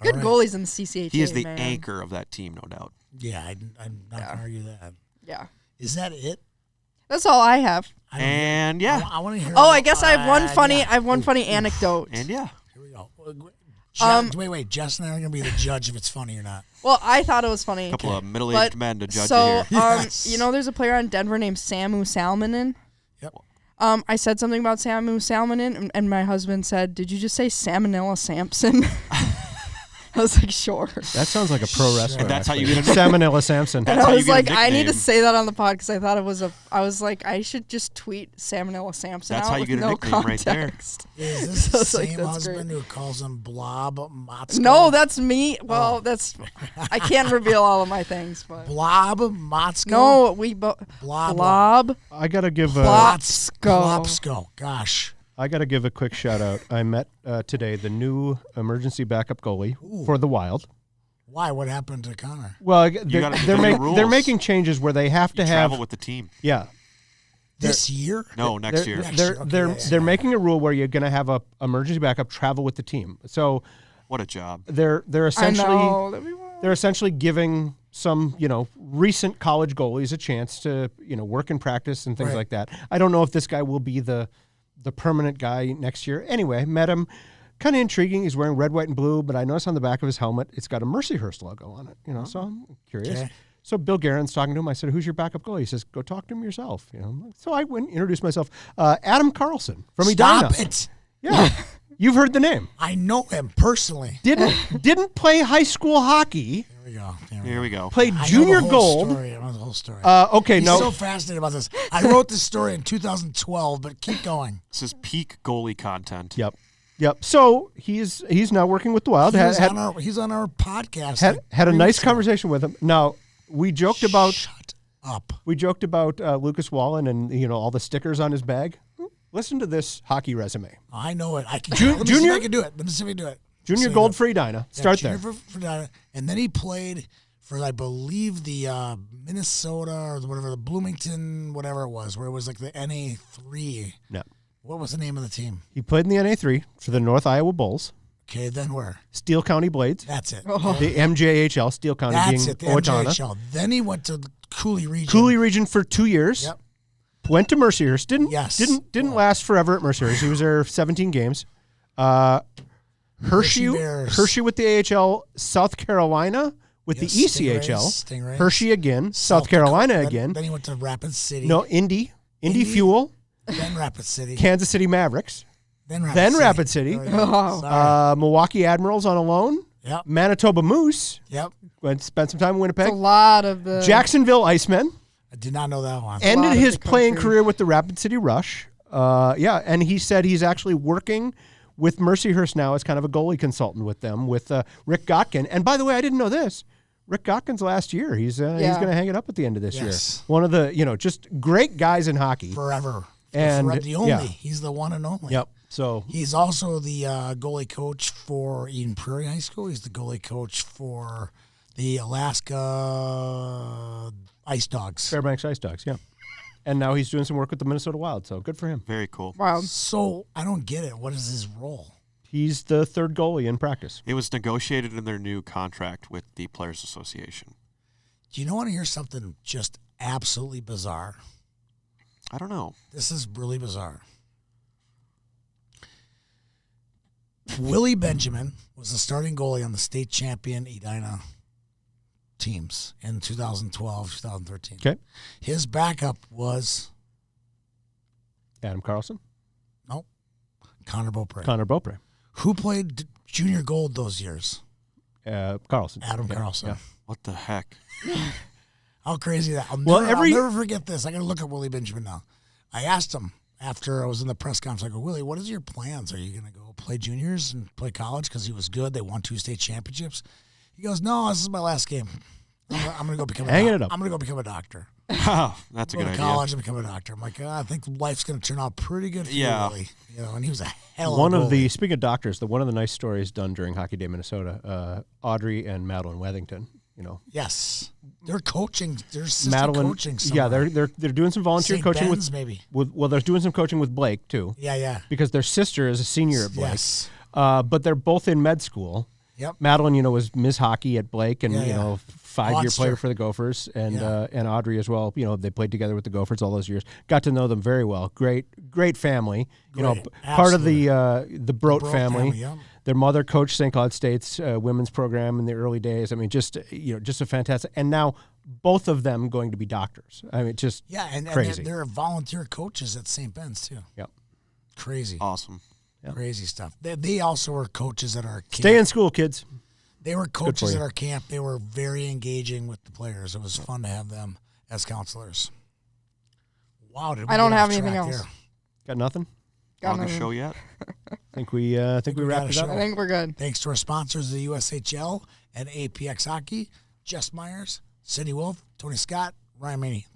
All Good right. goalies in the CCHA, He is the man. anchor of that team, no doubt. Yeah, I'm not going to argue that. Yeah. Is that it? That's all I have. I don't And yeah, I want to hear. Oh, I guess I have one funny. yeah. I have one funny anecdote. and yeah. Here we go. Wait. Jess and I are going to be the judge if it's funny or not. Well, I thought it was funny. A couple of middle-aged But- men to judge So, you here. Yes. you know, there's a player on Denver named Samu Salmonen. Yep. I said something about Samu Salmonen, and my husband said, "Did you just say Salmonella Sampson?" I was like, "Sure." That sounds like a pro wrestler. And that's how actually. you get a Salmonella Samson. And That's I how you was get a like, I need to nickname. say that on the pod because I thought it was I was like, I should just tweet Salmonella Sampson. That's out how you with get a no nickname right there. context. Is this So the it's like, same that's husband great. who calls him Blob Motzko? No, that's me. Well, that's I can't reveal all of my things, but Blob Motzko? no, we Blob. I gotta give Klopsko. Gosh. I gotta give a quick shout out. I met today the new emergency backup goalie for the Wild. Why? What happened to Connor? Well, gotta they're know the rules. making changes where they have to You have travel with the team. This year? No, next year. Next They're year, okay, they're yeah, they're yeah. making a rule where you're gonna have a emergency backup travel with the team. So What a job. they're I essentially know. That'd be wild. they're essentially giving some, recent college goalies a chance to, work in practice and things Right. like that. I don't know if this guy will be the permanent guy next year. Anyway, met him. Kind of intriguing. He's wearing red, white, and blue, but I noticed on the back of his helmet, it's got a Mercyhurst logo on it, so I'm curious. Okay. So Bill Guerin's talking to him. I said, "Who's your backup goalie?" He says, "Go talk to him yourself." So I went and introduced myself. Adam Carlson from Edina. Stop it. Yeah. You've heard the name. I know him personally. Didn't play high school hockey. Here we go. Here we go. Played I know junior the whole gold. Story. I know the whole story. Okay, He's no. so fascinated about this. I wrote this story in 2012, but keep going. This is peak goalie content. Yep. So he's now working with the Wild. He's on our podcast. Had a like nice 3 weeks ago. conversation with him. Now we joked about Shut up. Lucas Wallen and all the stickers on his bag. Listen to this hockey resume. I know it. I can. Let me see if junior- I can do it. Let me see if I can do it. Junior So, gold for Edina. Start junior there. for Edina. And then he played for, I believe, the Minnesota or whatever, the Bloomington, whatever it was, where it was like the NA3. No. What was the name of the team? He played in the NA3 for the North Iowa Bulls, Okay, then where? Steele County Blades, That's it. the MJHL, Steele County That's being it. The Owatonna. MJHL. Then he went to Cooley Region. Cooley region for 2 years. Yep. Went to Mercyhurst. Didn't last forever at Mercyhurst. He was there 17 games. Hershey with the AHL, South Carolina with the ECHL. Stingrays. Hershey again, South Carolina again. Then he went to Rapid City. No, Indy Fuel. Then Rapid City. Kansas City Mavericks. Then Rapid City. Milwaukee Admirals on a loan. Yep. Manitoba Moose. Yep. Spent some time in Winnipeg. It's a lot of the Jacksonville Icemen. I did not know that one. Ended his playing career with the Rapid City Rush. And he said he's actually working with Mercyhurst now as kind of a goalie consultant with them, with Rick Gotkin. And by the way, I didn't know this. Rick Gotkin's last year. He's going to hang it up at the end of this year. One of the, just great guys in hockey. Forever. And the only. He's the one and only. Yep. So he's also the goalie coach for Eden Prairie High School. He's the goalie coach for the Alaska Ice Dogs. Fairbanks Ice Dogs, yeah. And now he's doing some work with the Minnesota Wild, so good for him. Very cool. Wow. So I don't get it. What is his role? He's the third goalie in practice. It was negotiated in their new contract with the Players Association. Do you want to hear something just absolutely bizarre? I don't know. This is really bizarre. Willie Benjamin was the starting goalie on the state champion Edina teams in 2012, 2013. Okay. His backup was Adam Carlson? Nope. Connor Beaupre. Who played junior gold those years? Carlson. Adam Carlson. Yeah. What the heck? How crazy that. I'll never forget this. I got to look at Willie Benjamin now. I asked him after I was in the press conference, I go, Willie, what is your plans? Are you going to go play juniors and play college? Because he was good. They won 2 state championships. He goes, no, this is my last game. I'm going to go become I'm going to go become a doctor. Oh, that's a good idea. Go to college and become a doctor. I'm like, I think life's going to turn out pretty good for you, Willie. And he was a hell of a speaking of doctors, one of the nice stories done during Hockey Day Minnesota, Audrey and Madeline Wethington, Yes. They're coaching. They're coaching somewhere. Yeah, they're doing some volunteer St. coaching Ben's, maybe. They're doing some coaching with Blake too. Yeah. Because their sister is a senior at Blake. Yes. But they're both in med school. Yep. Madeline, was Miss Hockey at Blake and, 5-year Monster. player for the Gophers, and Audrey as well. They played together with the Gophers all those years. Got to know them very well. Great family. Part of the Broat family. Yeah. Their mother coached St. Cloud State's women's program in the early days. I mean, just a fantastic. And now both of them going to be doctors. I mean, just crazy. And they're volunteer coaches at St. Ben's too. Yep. Crazy. Awesome. Yep. Crazy stuff. They also were coaches at our camp. Stay in school, kids. They were coaches at our camp. They were very engaging with the players. It was fun to have them as counselors. Wow. I don't have anything else. There? Got nothing? On the show yet? I think we wrapped it up. I think we're good. Thanks to our sponsors, the USHL and APX Hockey, Jess Myers, Cindy Wolf, Tony Scott, Ryan Maney.